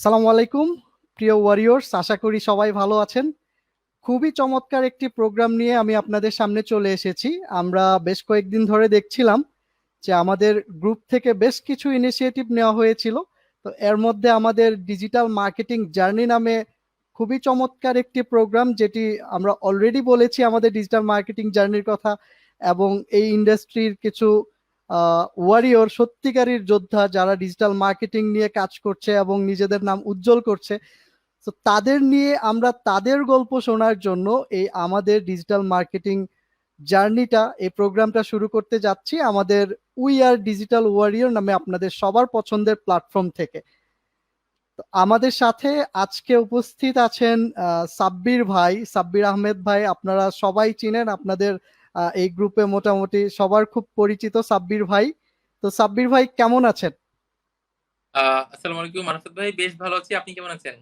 আসসালামু আলাইকুম প্রিয় ওয়ারিয়র্স, আশা করি সবাই ভালো আছেন। খুবই চমৎকার একটি প্রোগ্রাম নিয়ে আমি আপনাদের সামনে চলে এসেছি। আমরা বেশ কয়েকদিন ধরে দেখছিলাম যে আমাদের গ্রুপ থেকে বেশ কিছু ইনিশিয়েটিভ নেওয়া হয়েছিল। তো এর মধ্যে আমাদের ডিজিটাল মার্কেটিং জার্নি নামে খুবই চমৎকার একটি প্রোগ্রাম, যেটি আমরা অলরেডি বলেছি আমাদের ডিজিটাল মার্কেটিং জার্নির কথা, এবং এই ইন্ডাস্ট্রির কিছু ওয়ারিয়র, সত্যিকারের যোদ্ধা যারা ডিজিটাল মার্কেটিং নিয়ে কাজ করছে এবং নিজেদের নাম উজ্জ্বল করছে। তো তাদের নিয়ে আমরা তাদের গল্প শোনার জন্য এই আমাদের ডিজিটাল মার্কেটিং জার্নিটা, এই প্রোগ্রামটা শুরু করতে যাচ্ছি আমাদের উই আর ডিজিটাল ওয়ারিয়র নামে আপনাদের সবার পছন্দের প্ল্যাটফর্ম থেকে। তো আমাদের সাথে আজকে উপস্থিত আছেন সাব্বির ভাই, সাব্বির আহমেদ ভাই। আপনারা সবাই চিনেন, আপনাদের এই গ্রুপে মোটামুটি সবার খুব পরিচিত সাব্বির ভাই। তো সাব্বির ভাই কেমন আছেন? আসসালামু আলাইকুম আরাফাত ভাই, বেশ ভালো আছি। আপনি কেমন আছেন?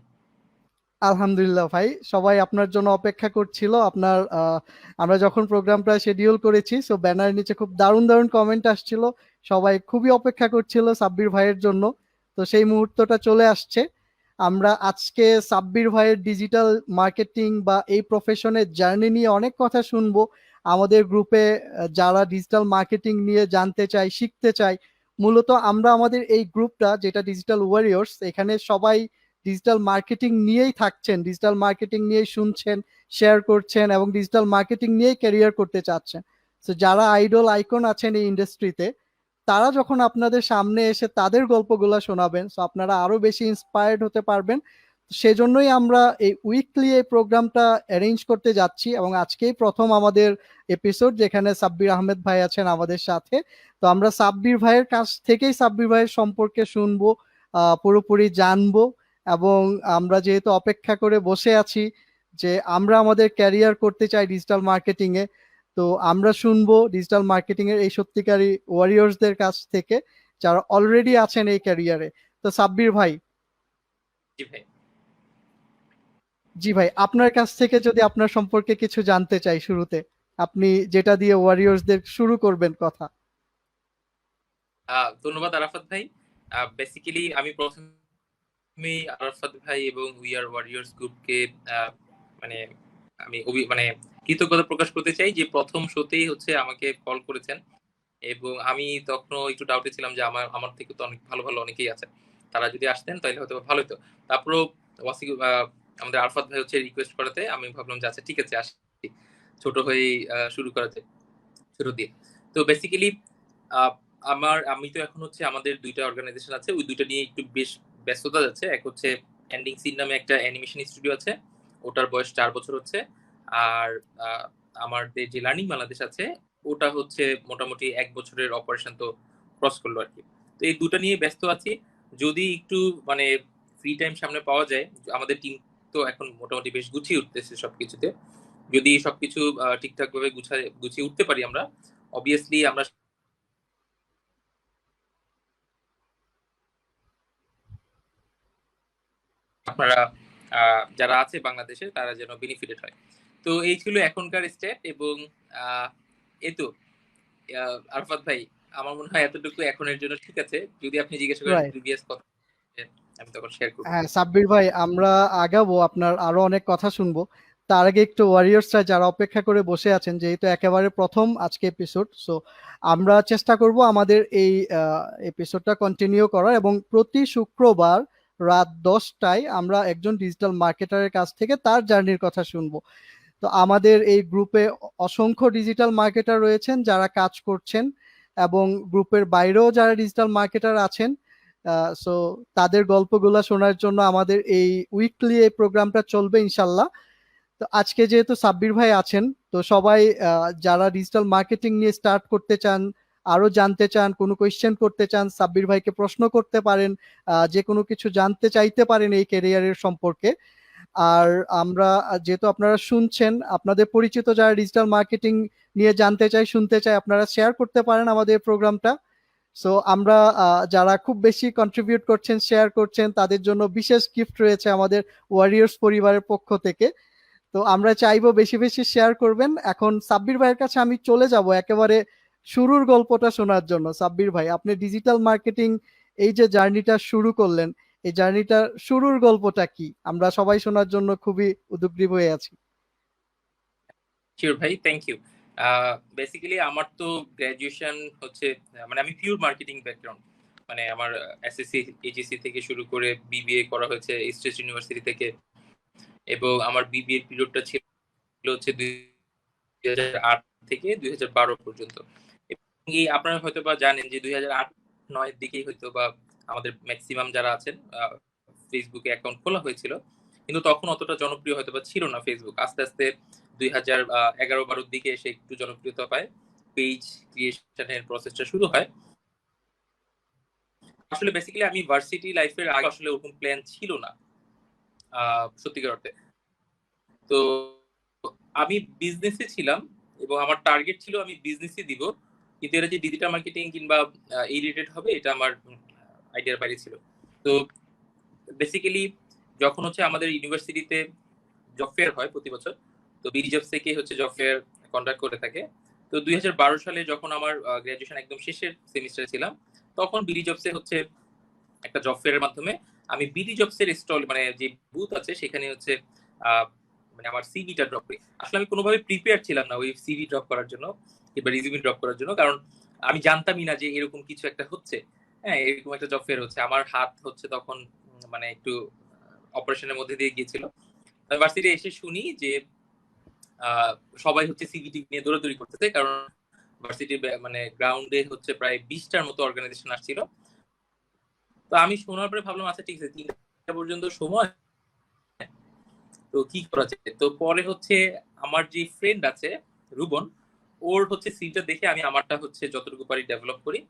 আলহামদুলিল্লাহ ভাই, সবাই আপনার জন্য অপেক্ষা করছিল। আপনার আমরা যখন প্রোগ্রামটা শিডিউল করেছি, সো ব্যানারের নিচে খুব দারুণ দারুণ কমেন্ট আসছিল। সবাই খুবই অপেক্ষা করছিল সাব্বির ভাইয়ের জন্য। তো সেই মুহূর্তটা চলে আসছে। আমরা আজকে সাব্বির ভাইয়ের ডিজিটাল মার্কেটিং বা এই প্রফেশনের জার্নি নিয়ে অনেক কথা শুনবো। আমাদের গ্রুপে যারা ডিজিটাল মার্কেটিং নিয়ে জানতে চাই, শিখতে চাই, মূলত আমরা আমাদের এই গ্রুপটা যেটা ডিজিটাল ওয়ারিয়র্স, এখানে সবাই ডিজিটাল মার্কেটিং নিয়েই থাকছেন, ডিজিটাল মার্কেটিং নিয়েই শুনছেন, শেয়ার করছেন এবং ডিজিটাল মার্কেটিং নিয়েই ক্যারিয়ার করতে চাচ্ছেন। তো যারা আইডল আইকন আছেন এই ইন্ডাস্ট্রিতে, তারা যখন আপনাদের সামনে এসে তাদের গল্পগুলো শোনাবেন, তো আপনারা আরো বেশি ইন্সপায়ার্ড হতে পারবেন। সেজন্যই আমরা এই উইকলি এই প্রোগ্রামটা অ্যারেঞ্জ করতে যাচ্ছি, এবং আজকেই প্রথম আমাদের এপিসোড যেখানে সাব্বির আহমেদ ভাই আছেন আমাদের সাথে। তো আমরা সাব্বির ভাইয়ের কাছ থেকেই সাব্বির ভাইয়ের সম্পর্কে শুনবো, পুরোপুরি জানবো। এবং আমরা যেহেতু অপেক্ষা করে বসে আছি যে আমরা আমাদের ক্যারিয়ার করতে চাই ডিজিটাল মার্কেটিং এ, তো আমরা শুনবো ডিজিটাল মার্কেটিং এর এই সত্যিকারী ওয়ারিয়র্সদের কাছ থেকে যারা অলরেডি আছেন এই ক্যারিয়ারে। তো সাব্বির ভাই, জি ভাই। জি ভাই, আপনার কাছ থেকে যদি আপনার সম্পর্কে কিছু জানতে চাই শুরুতে, আপনি যেটা দিয়ে ওয়ারিয়র্সদের শুরু করবেন কথা। ধন্যবাদ আরাফাত ভাই। বেসিক্যালি আমি প্রথমেই আরাফাত ভাই এবং উই আর ওয়ারিয়র্স গ্রুপকে মানে আমি মানে কৃতজ্ঞতা প্রকাশ করতে চাই যে প্রথম শোতেই হচ্ছে আমাকে কল করেছেন, এবং আমি তখন একটু ডাউটে ছিলাম যে আমার আমার থেকে তো অনেক ভালো ভালো অনেকেই আছে, তারা যদি আসতেন তাহলে হয়তো ভালো হতো। তারপরও ওয়াসি আমাদের আরাফাত ভাই হচ্ছে রিকোয়েস্ট করাতে আমি ভাবলাম যে আচ্ছা ঠিক আছে আসি, ছোট হয়েই শুরু করাতে, ছোট দিয়ে। তো বেসিক্যালি আমি তো এখন হচ্ছে আমাদের দুইটা অর্গানাইজেশন আছে, ওই দুইটা নিয়ে একটু বেশ ব্যস্ততা যাচ্ছে। এক হচ্ছে এন্ডিং সিন নামে একটা অ্যানিমেশন স্টুডিও আছে, ওটার বয়স 4 বছর হচ্ছে। আর আমাদের যে লার্নিং বাংলাদেশ আছে, ওটা হচ্ছে মোটামুটি 1 বছরের অপারেশন তো ক্রস করলো আর কি। তো এই দুটা নিয়ে ব্যস্ত আছি। যদি একটু মানে ফ্রি টাইম সামনে পাওয়া যায়, আমাদের টিম তো এখন মোটামুটি বেশ গুছিয়ে উঠতেছে সবকিছুতে। যদি সবকিছু ঠিকঠাক ভাবে গুছিয়ে উঠতে পারি আমরা, অবভিয়াসলি আমরা আপনারা যারা আছে বাংলাদেশে তারা যেন বেনিফিটেড হয়। তো এই ছিল এখনকার স্টেপ, এবং এই তো আরফাত ভাই, আমার মনে হয় এতটুকু এখনের জন্য ঠিক আছে। যদি আপনি জিজ্ঞাসা করেন রাইট। প্রিভিয়াস কথা, আমি তখন শেয়ার করব। হ্যাঁ সাব্বির ভাই, আমরা আগাবো, আপনার আরো অনেক কথা শুনবো। তার আগে একটু ওয়ারিয়র্সরা যারা অপেক্ষা করে বসে আছেন, যেহেতু একেবারে প্রথম আজকে এপিসোড, সো আমরা চেষ্টা করব আমাদের এই এপিসোডটা কন্টিনিউ করার, এবং প্রতি শুক্রবার রাত 10টায় আমরা একজন ডিজিটাল মার্কেটারের কাছ থেকে তার জার্নির কথা শুনবো। তো আমাদের এই গ্রুপে অসংখ্য ডিজিটাল মার্কেটার রয়েছেন যারা কাজ করছেন, এবং গ্রুপের বাইরেও যারা ডিজিটাল মার্কেটার আছেন। সো তাদের গল্পগুলা শোনার জন্য আমাদের এই উইকলি এই প্রোগ্রামটা চলবে ইনশাল্লাহ। তো আজকে যেহেতু সাব্বির ভাই আছেন, তো সবাই যারা ডিজিটাল মার্কেটিং নিয়ে স্টার্ট করতে চান, আরো জানতে চান, কোনো কোয়েশ্চেন করতে চান, সাব্বির ভাইকে প্রশ্ন করতে পারেন, যে কোনো কিছু জানতে চাইতে পারেন এই ক্যারিয়ারের সম্পর্কে। আর আমরা যেহেতু আপনারা শুনছেন, আপনাদের পরিচিত যারা ডিজিটাল মার্কেটিং নিয়ে জানতে চাই, শুনতে চাই, আপনারা শেয়ার করতে পারেন আমাদের প্রোগ্রামটা। সো আমরা যারা খুব বেশি কন্ট্রিবিউট করছেন, শেয়ার করছেন, তাদের জন্য বিশেষ গিফট রয়েছে আমাদের ওয়ারিয়র্স পরিবারের পক্ষ থেকে। তো আমরা চাইবো বেশি বেশি শেয়ার করবেন। এখন সাব্বির ভাইয়ের কাছে আমি চলে যাব একেবারে শুরুর গল্পটা শোনার জন্য। সাব্বির ভাই, আপনি ডিজিটাল মার্কেটিং এই যে জার্নিটা শুরু করলেন, এই জার্নিটা শুরুর গল্পটা কি? আমরা সবাই শোনার জন্য খুবই উদগ্রীব হয়ে আছি। শিওর ভাই, থ্যাংক ইউ। বেসিক্যালি আমার তো গ্র্যাজুয়েশন হচ্ছে মানে আমি পিওর মার্কেটিং ব্যাকগ্রাউন্ড। মানে আমার এসএসসি, এইচএসসি থেকে শুরু করে বিবিএ করা হয়েছে স্টেট ইউনিভার্সিটি থেকে, এবং আমার বিবিএ পিরিয়ডটা ছিল হচ্ছে 2008 থেকে 2012 পর্যন্ত। এবং এই আপনারা হয়তো বা জানেন যে 2008-9 এর দিকেই হয়তো বা আমাদের ম্যাক্সিমাম যারা আছেন ফেসবুকে অ্যাকাউন্ট খোলা হয়েছিল, কিন্তু তখন অতটা জনপ্রিয় হয়তো বা ছিল না ফেসবুক। আস্তে আস্তে 2011-12 দিকে এসে একটু জনপ্রিয়তা পায়, পেজ ক্রিয়েশনের প্রসেসটা শুরু হয়। আসলে বেসিক্যালি আমি ভার্সিটি লাইফের আগে আসলে ওরকম প্ল্যান ছিল না সত্যিকার অর্থে। তো আমি বিজনেসে ছিলাম এবং আমার টার্গেট ছিল আমি বিজনেসই দিব, কিন্তু এটা যে ডিজিটাল মার্কেটিং কিংবা এই রিলেটেড হবে এটা আমার আইডিয়ার বাইরে ছিল। তো বেসিক্যালি যখন হচ্ছে আমাদের ইউনিভার্সিটিতে জব ফেয়ার হয় প্রতি বছর, তো বিডি জবস থেকে হচ্ছে জব ফেয়ার কন্ডাক্ট করে থাকে। তো 2012 সালে যখন আমার গ্রাজুয়েশন একদম শেষের সেমিস্টারে ছিলাম, তখন বিডি জবসে হচ্ছে একটা জব ফেয়ারের মাধ্যমে আমি বিডি জবসের স্টল মানে যে বুথ আছে সেখানে হচ্ছে আহ, মানে আমার সিভিটা ড্রপ করি। আসলে আমি কোনোভাবে প্রিপেয়ার ছিলাম না ওই সিভি ড্রপ করার জন্য কিংবা রিজিউমি ড্রপ করার জন্য, কারণ আমি জানতামই না যে এরকম কিছু একটা হচ্ছে। হ্যাঁ, এরকম একটা জব ফেয়ার হচ্ছে। আমার হাত হচ্ছে তখন মানে একটু অপারেশনের মধ্যে দিয়ে গিয়েছিল। আমি ভার্সিটি এসে শুনি যে আহ, সবাই হচ্ছে সিভিটি নিয়ে দৌড়াদৌড়ি করতেছে, কারণ ভার্সিটির মানে গ্রাউন্ডে হচ্ছে প্রায় 20টার মতো অর্গানাইজেশন আসছিল। তো আমি শোনার পরে ভাবলাম আচ্ছা ঠিক আছে, 3টা পর্যন্ত সময়, তো কি করা যায়। তো পরে হচ্ছে আমার যে ফ্রেন্ড আছে রুবন, ওর হচ্ছে সিনটা দেখে আমি আমারটা হচ্ছে যতটুকু পারি ডেভেলপ করি।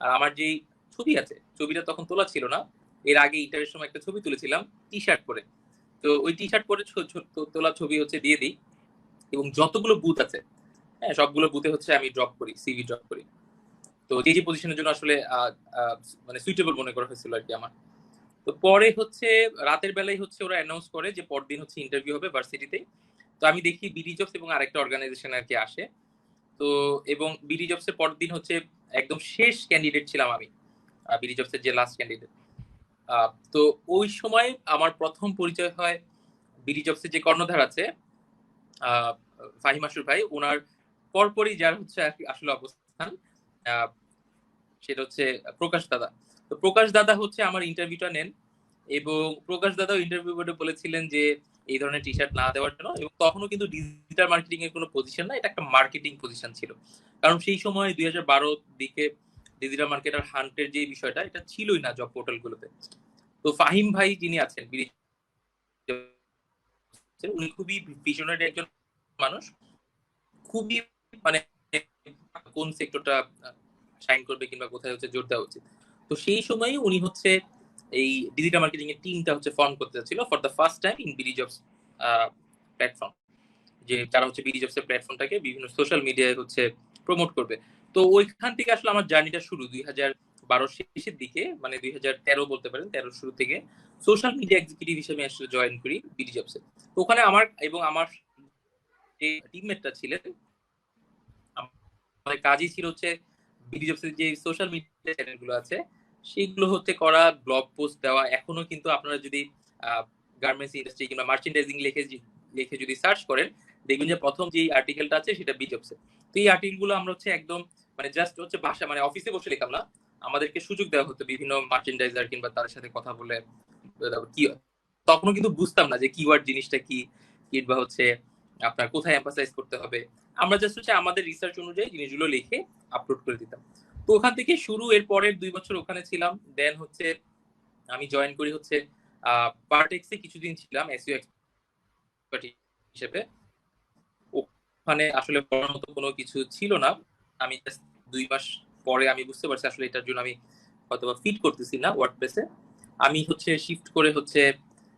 আর আমার যেই ছবি আছে, ছবিটা তখন তোলা ছিল না, এর আগে ইন্টারের সময় একটা ছবি তুলেছিলাম টি শার্ট পরে। তো ওই টি শার্ট পরে তোলা ছবি হচ্ছে দিয়ে দিই, এবং যতগুলো বুথ আছে, হ্যাঁ, সবগুলো বুথে হচ্ছে আমি ড্রপ করি, সিভি ড্রপ করি। তো যে যে পজিশনের জন্য আসলে মানে সুইটেবল মনে করা হয়েছিল আর কি আমার। তো পরে হচ্ছে রাতের বেলায় হচ্ছে ওরা অ্যানাউন্স করে যে পরদিন হচ্ছে ইন্টারভিউ হবে ভার্সিটিতে। তো আমি দেখি বিডি জবস এবং আরেকটা অর্গানাইজেশন আর কি আসে। তো এবং বিডি জবস এর পরদিন হচ্ছে একদম শেষ ক্যান্ডিডেট ছিলাম আমি, বিডি জবস এর যে লাস্ট ক্যান্ডিডেট। তো ওই সময় আমার প্রথম পরিচয় হয় বিডি জবস এর যে কর্ণধার আছে আহ, ফাহিম আশুর ভাই, ওনার পরপরই যার হচ্ছে আর কি আসলে অবস্থান, আহ, সেটা হচ্ছে প্রকাশ দাদা। তো প্রকাশ দাদা হচ্ছে আমার ইন্টারভিউটা নেন, এবং প্রকাশ দাদাও ইন্টারভিউ বোর্ডে বলেছিলেন যে এই ধরনের টি শার্ট না দেওয়ার জন্য। এবং তখনও কিন্তু ডিজিটাল মার্কেটিং এর কোনো পজিশন না, এটা একটা মার্কেটিং পজিশন ছিল, কারণ সেই সময় 2012 দিকে ডিজিটাল মার্কেটার হান্টের যে বিষয়টা এটা ছিলই না জব পোর্টাল গুলোতে। তো ফাহিম ভাই যিনি আছেন উনি খুবই ভিশনারি একজন মানুষ, খুবই মানে কোন সেক্টরটা শাইন করবে কিংবা কোথায় হচ্ছে জোর দেওয়া উচিত। তো সেই সময় উনি হচ্ছে এই ডিজিটাল মার্কেটিং এর টিমটা হচ্ছে ফর্ম করতে যাচ্ছিল for the first time in BD jobs platform, যে যারা হচ্ছে বিডি জবস এর প্ল্যাটফর্মটাকে বিভিন্ন সোশ্যাল মিডিয়ায় হচ্ছে প্রমোট করবে। তো ওইখান থেকে আসলে আমার জার্নিটা শুরু 2012 শেষের দিকে, মানে 2013 বলতে পারেন, 13 শুরু থেকে সোশ্যাল মিডিয়া এক্সিকিউটিভ হিসেবে আসলে জয়েন করি বিডি জবসে। তো ওখানে আমার এবং আমার যে টিমমেটটা ছিলেন, আমাদের কাজই ছিল হচ্ছে বিডি জবসের যে সোশ্যাল মিডিয়া চ্যানেল গুলো আছে সেগুলো হচ্ছে করা, ব্লগ পোস্ট দেওয়া। এখনো কিন্তু আপনারা যদি গার্মেন্টস ইন্ডাস্ট্রি কিংবা মার্চেন্ডাইজিং লিখে যদি সার্চ করেন, দেখবেন যে প্রথম যে আর্টিকেলটা আছে সেটা বিডি জবসে। তো এই আর্টিকেল গুলো আমরা হচ্ছে একদম মানে জাস্ট হচ্ছে বাসা মানে অফিসে বসে লিখলাম না, আমাদেরকে সুযোগ দেওয়া হতো বিভিন্ন মার্চেন্ডাইজার কিংবা তাদের সাথে কথা বলে। কি তখনও কিন্তু বুঝতাম না যে কিওয়ার্ড জিনিসটা কি, কিংবা হচ্ছে আপনার কোথায় এমফাসাইজ করতে হবে। আমরা জাস্ট হচ্ছে আমাদের রিসার্চ অনুযায়ী জিনিসগুলো লিখে আপলোড করে দিতাম। তো ওখান থেকে শুরু, এর পরের 2 বছর ওখানে ছিলাম। দেন হচ্ছে আমি জয়েন করি হচ্ছে পার্টেক্সে কিছুদিন ছিলাম এসইও এক্সপার্ট হিসেবে। ওখানে আসলে পড়ার মতো কোনো কিছু ছিল না। আমি জাস্ট 2 মাস পরে আমি বুঝতে পারছি আসলে এটার জন্য আমি হয়তোবা ফিট করতেছি না ওয়ার্ডপ্রেসে। আমি হচ্ছে শিফট করে হচ্ছে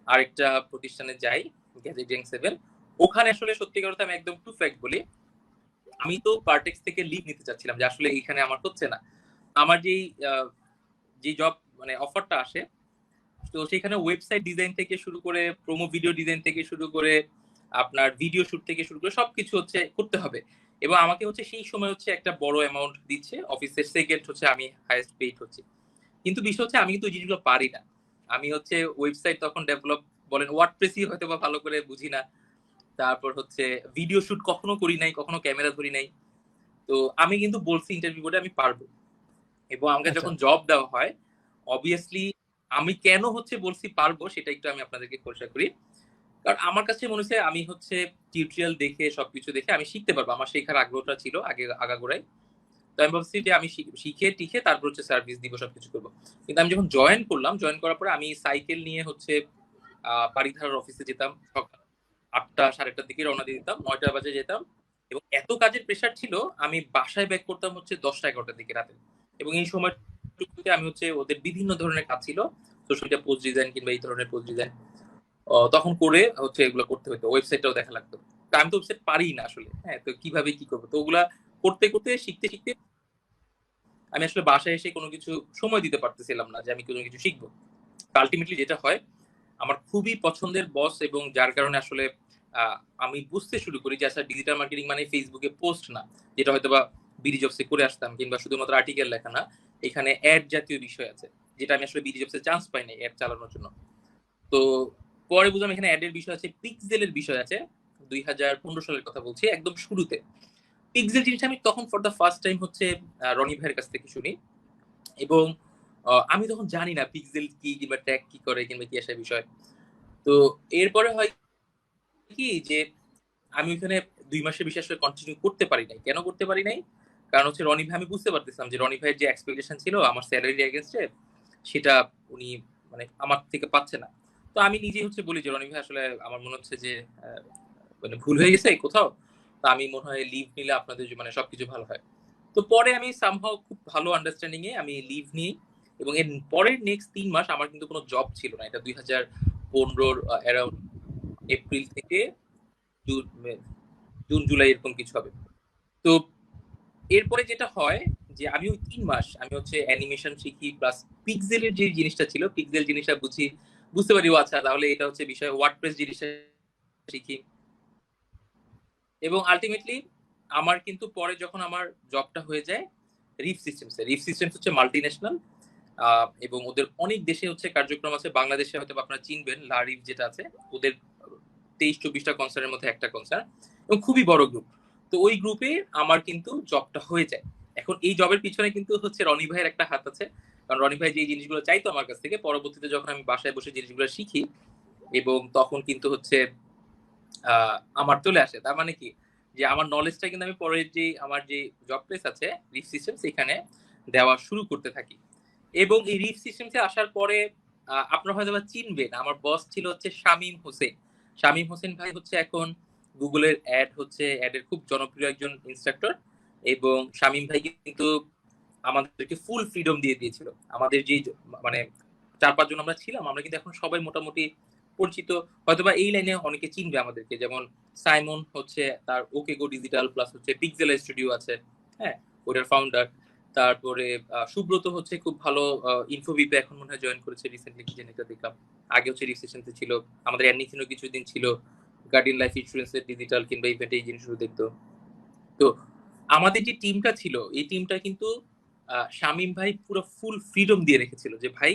আরেকটা প্রতিষ্ঠানে যাই, গ্যাজেটিং 7। ওখানে আসলে সত্যিকার অর্থে আমি একদম টু ফ্যাক্ট বলি, আমি তো পার্টেক্স থেকে লিভ নিতে চাচ্ছিলাম যে আসলে এখানে আমার হচ্ছে না। আমার যে জব মানে অফারটা আসে, তো সেখানে ওয়েবসাইট ডিজাইন থেকে শুরু করে প্রোমো ভিডিও ডিজাইন থেকে শুরু করে আপনার ভিডিও শুট থেকে শুরু করে সবকিছু হচ্ছে করতে হবে। এবং আমাকে হচ্ছে সেই সময় হচ্ছে একটা বড় অ্যামাউন্ট দিচ্ছে, অফিসের সেকেন্ড হচ্ছে আমি হাইয়েস্ট পেইড হচ্ছি। কিন্তু বিষয় হচ্ছে আমি কিন্তু ওই জিনিসগুলো পারি না। আমি হচ্ছে ওয়েবসাইট তখন ডেভেলপ বলেন ওয়ার্ডপ্রেসই হয়তো বা ভালো করে বুঝি না। তারপর হচ্ছে ভিডিও শুট কখনো করি নাই, কখনো ক্যামেরা ধরি নাই। তো আমি কিন্তু বলছি ইন্টারভিউ বোর্ডে আমি পারবো। এবং আমাকে আচ্ছা। যখন জব দেওয়া হয়, অবভিয়াসলি আমি কেন হচ্ছে বলছি পারবো সেটা একটু আমি আপনাদেরকে খোলসা করি। কারণ আমার কাছে মনে হচ্ছে আমি হচ্ছে টিউটোরিয়াল দেখে সবকিছু দেখে আমি শিখতে পারবো। আমার শেখার আগ্রহটা ছিল আগে আগাগোড়াই। তো আমি ভাবছি যে আমি শিখে টিখে তারপর হচ্ছে সার্ভিস দিব, সবকিছু করব। কিন্তু আমি যখন জয়েন করলাম, জয়েন করার পরে আমি সাইকেল নিয়ে হচ্ছে বারিধারার অফিসে যেতাম। সকাল ৮টা ৮:৩০ দিকে রওনা দিয়ে দিতাম। ৯টা বাজে যেতাম। এবং এত কাজের প্রেশার ছিল আমি বাসায় ব্যাক করতাম হচ্ছে ১০টা ১১টার দিকে রাতে। এবং এই সময়টুকুতে আমি হচ্ছে ওদের বিভিন্ন ধরনের কাজ ছিল। সোশ্যাল মিডিয়া পোস্ট ডিজাইন কিংবা এই ধরনের পোস্ট ডিজাইন তখন করে হচ্ছে এগুলো করতে হতো। ওয়েবসাইটটাও দেখা লাগতো। তো আমি তো ওয়েবসাইট পারিই না আসলে। হ্যাঁ? তো কিভাবে কি করব? তো ওগুলা করতে, করতে শিখতে আমি আসলে বাসায় এসে কোনো কিছু সময় দিতে পারতেছিলাম না যে আমি কোনো কিছু শিখব। আল্টিমেটলি যেটা হয়, আমার খুবই পছন্দের বস এবং যার কারণে আসলে আ আমি বুঝতে শুরু করি যে আচ্ছা ডিজিটাল মার্কেটিং মানে Facebook এ পোস্ট না। যেটা হয়তোবা বিডি জবসে করে আসতাম কিংবা শুধুমাত্র আর্টিকেল লেখা না। এখানে এড জাতীয় বিষয় আছে। যেটা আমি আসলে বিডি জবসে চান্স পাই নাই এড চালানোর জন্য। তো পরে বুঝলাম এখানে এড এর বিষয় আছে, পিক্সেল এর বিষয় আছে। ২০১৫ সালের কথা বলছি, একদম শুরুতে। পিক্সেল জিনিসটা আমি তখন ফর দ্যা ফার্স্ট টাইম হচ্ছে রনি ভাইয়ের কাছ থেকে শুনি। এবং আমি তখন জানি না পিক্সেল কি কিংবা ট্যাগ কি করে কিংবা কি আসে বিষয়। তো এরপরে হয় কি যে আমি ওইখানে ২ মাসের বেশি আসলে কন্টিনিউ করতে পারি নাই। কেন করতে পারি নাই? কারণ হচ্ছে রনি ভাই আমি বুঝতে পারতেছিলাম যে রনি ভাইয়ের যে এক্সপেকটেশন ছিল আমার সেলারির এগেইনস্ট এ সেটা উনি মানে আমার থেকে পাচ্ছে না। তো আমি নিজেই হচ্ছে বলি যে রনি ভাই আসলে আমার মনে হচ্ছে যে আ মানে ভুল হয়ে গেছে কোথাও। তো আমি মনে হয় লিভ নিলে আপনাদের মানে সবকিছু ভালো হয়। তো পরে আমি সামহাউ খুব ভালো আন্ডারস্ট্যান্ডিং এ আমি লিভ নিই এবং এর পরের নেক্সট ৩ মাস আমার কিন্তু কোন জব ছিল না। এটা ২০১৫ র অ্যারাউন্ড এপ্রিল থেকে জুন, মে, জুন, জুলাই এরকম কিছু হবে। তো এরপরে যেটা হয় যে আমি ওই ৩ মাস আমি হচ্ছে অ্যানিমেশন শিখি প্লাস পিক্সেল এর যে জিনিসটা ছিল, পিক্সেল জিনিসটা বুঝতে পারি ও আচ্ছা তাহলে এটা হচ্ছে বিষয় ওয়ার্ডপ্রেস জিনিসটা শিখি। এবং আল্টিমেটলি আমার কিন্তু পরে যখন আমার জবটা হয়ে যায় রিফ সিস্টেমস এ। রিফ সিস্টেমস হচ্ছে মাল্টিন্যাশনাল এবং ওদের অনেক দেশে হচ্ছে কার্যক্রম আছে। বাংলাদেশে হয়তো আপনারা চিনবেন লারিফ যেটা আছে। ওদের ২৩-২৪ টা কনসার্নের মধ্যে একটা কনসার্ন এবং খুবই বড় গ্রুপ। তো ওই গ্রুপে আমার কিন্তু জবটা হয়ে যায়। এখন এই জবের পিছনে কিন্তু হচ্ছে রনি ভাইয়ের একটা হাত আছে। কারণ রনি ভাই যে জিনিসগুলো চাইতো আমার কাছ থেকে পরবর্তীতে যখন আমি বাসায় বসে জিনিসগুলো শিখি এবং তখন কিন্তু হচ্ছে আ আমার চলে আসে। তার মানে কি? যে আমার নলেজটা কিন্তু আমি পরে যে আমার যে জব প্লেস আছে রিফ সিস্টেমস এখানে দেওয়া শুরু করতে থাকি। এবং এই রিফ সিস্টেমস এ আসার পরে আপনারা হয়তোবা চিনবেন। আমার বস ছিল হচ্ছে শামীম হোসেন। শামীম হোসেন ভাই হচ্ছে এখন Google এর এড এর খুব জনপ্রিয় একজন ইন্সট্রাক্টর এবং শামীম ভাই কিন্তু আমাদেরকে ফুল ফ্রিডম দিয়ে দিয়েছিল। আমাদের যে মানে ৪-৫ জন আমরা ছিলাম, আমরা কিন্তু এখন সবাই মোটামুটি পরিচিত। হয়তোবা এই লাইনে অনেকে চিনবে আমাদেরকে। যেমন সাইমন হচ্ছে তার ওকে গো ডিজিটাল প্লাস হচ্ছে পিক্সেল স্টুডিও আছে। হ্যাঁ? ওটার ফাউন্ডার। তারপরে সুব্রত হচ্ছে খুব ভালো ইনফোবিপে এখন মনে হয় জয়েন করেছে রিসেন্টলি কি জানি একটা দেখলাম। আগে হচ্ছে রিসেপশনতে ছিল। আমাদের অ্যাডমিশনও কিছুদিন ছিল। গার্ডিয়ান লাইফ ইন্সুরেন্স এর ডিজিটাল কিংবা ইভেন্টে এই জিনিসগুলো দেখতো। তো আমাদের যে টিমটা ছিল, এই টিমটা কিন্তু শামীম ভাই পুরো ফুল ফ্রিডম দিয়ে রেখেছিল যে, "ভাই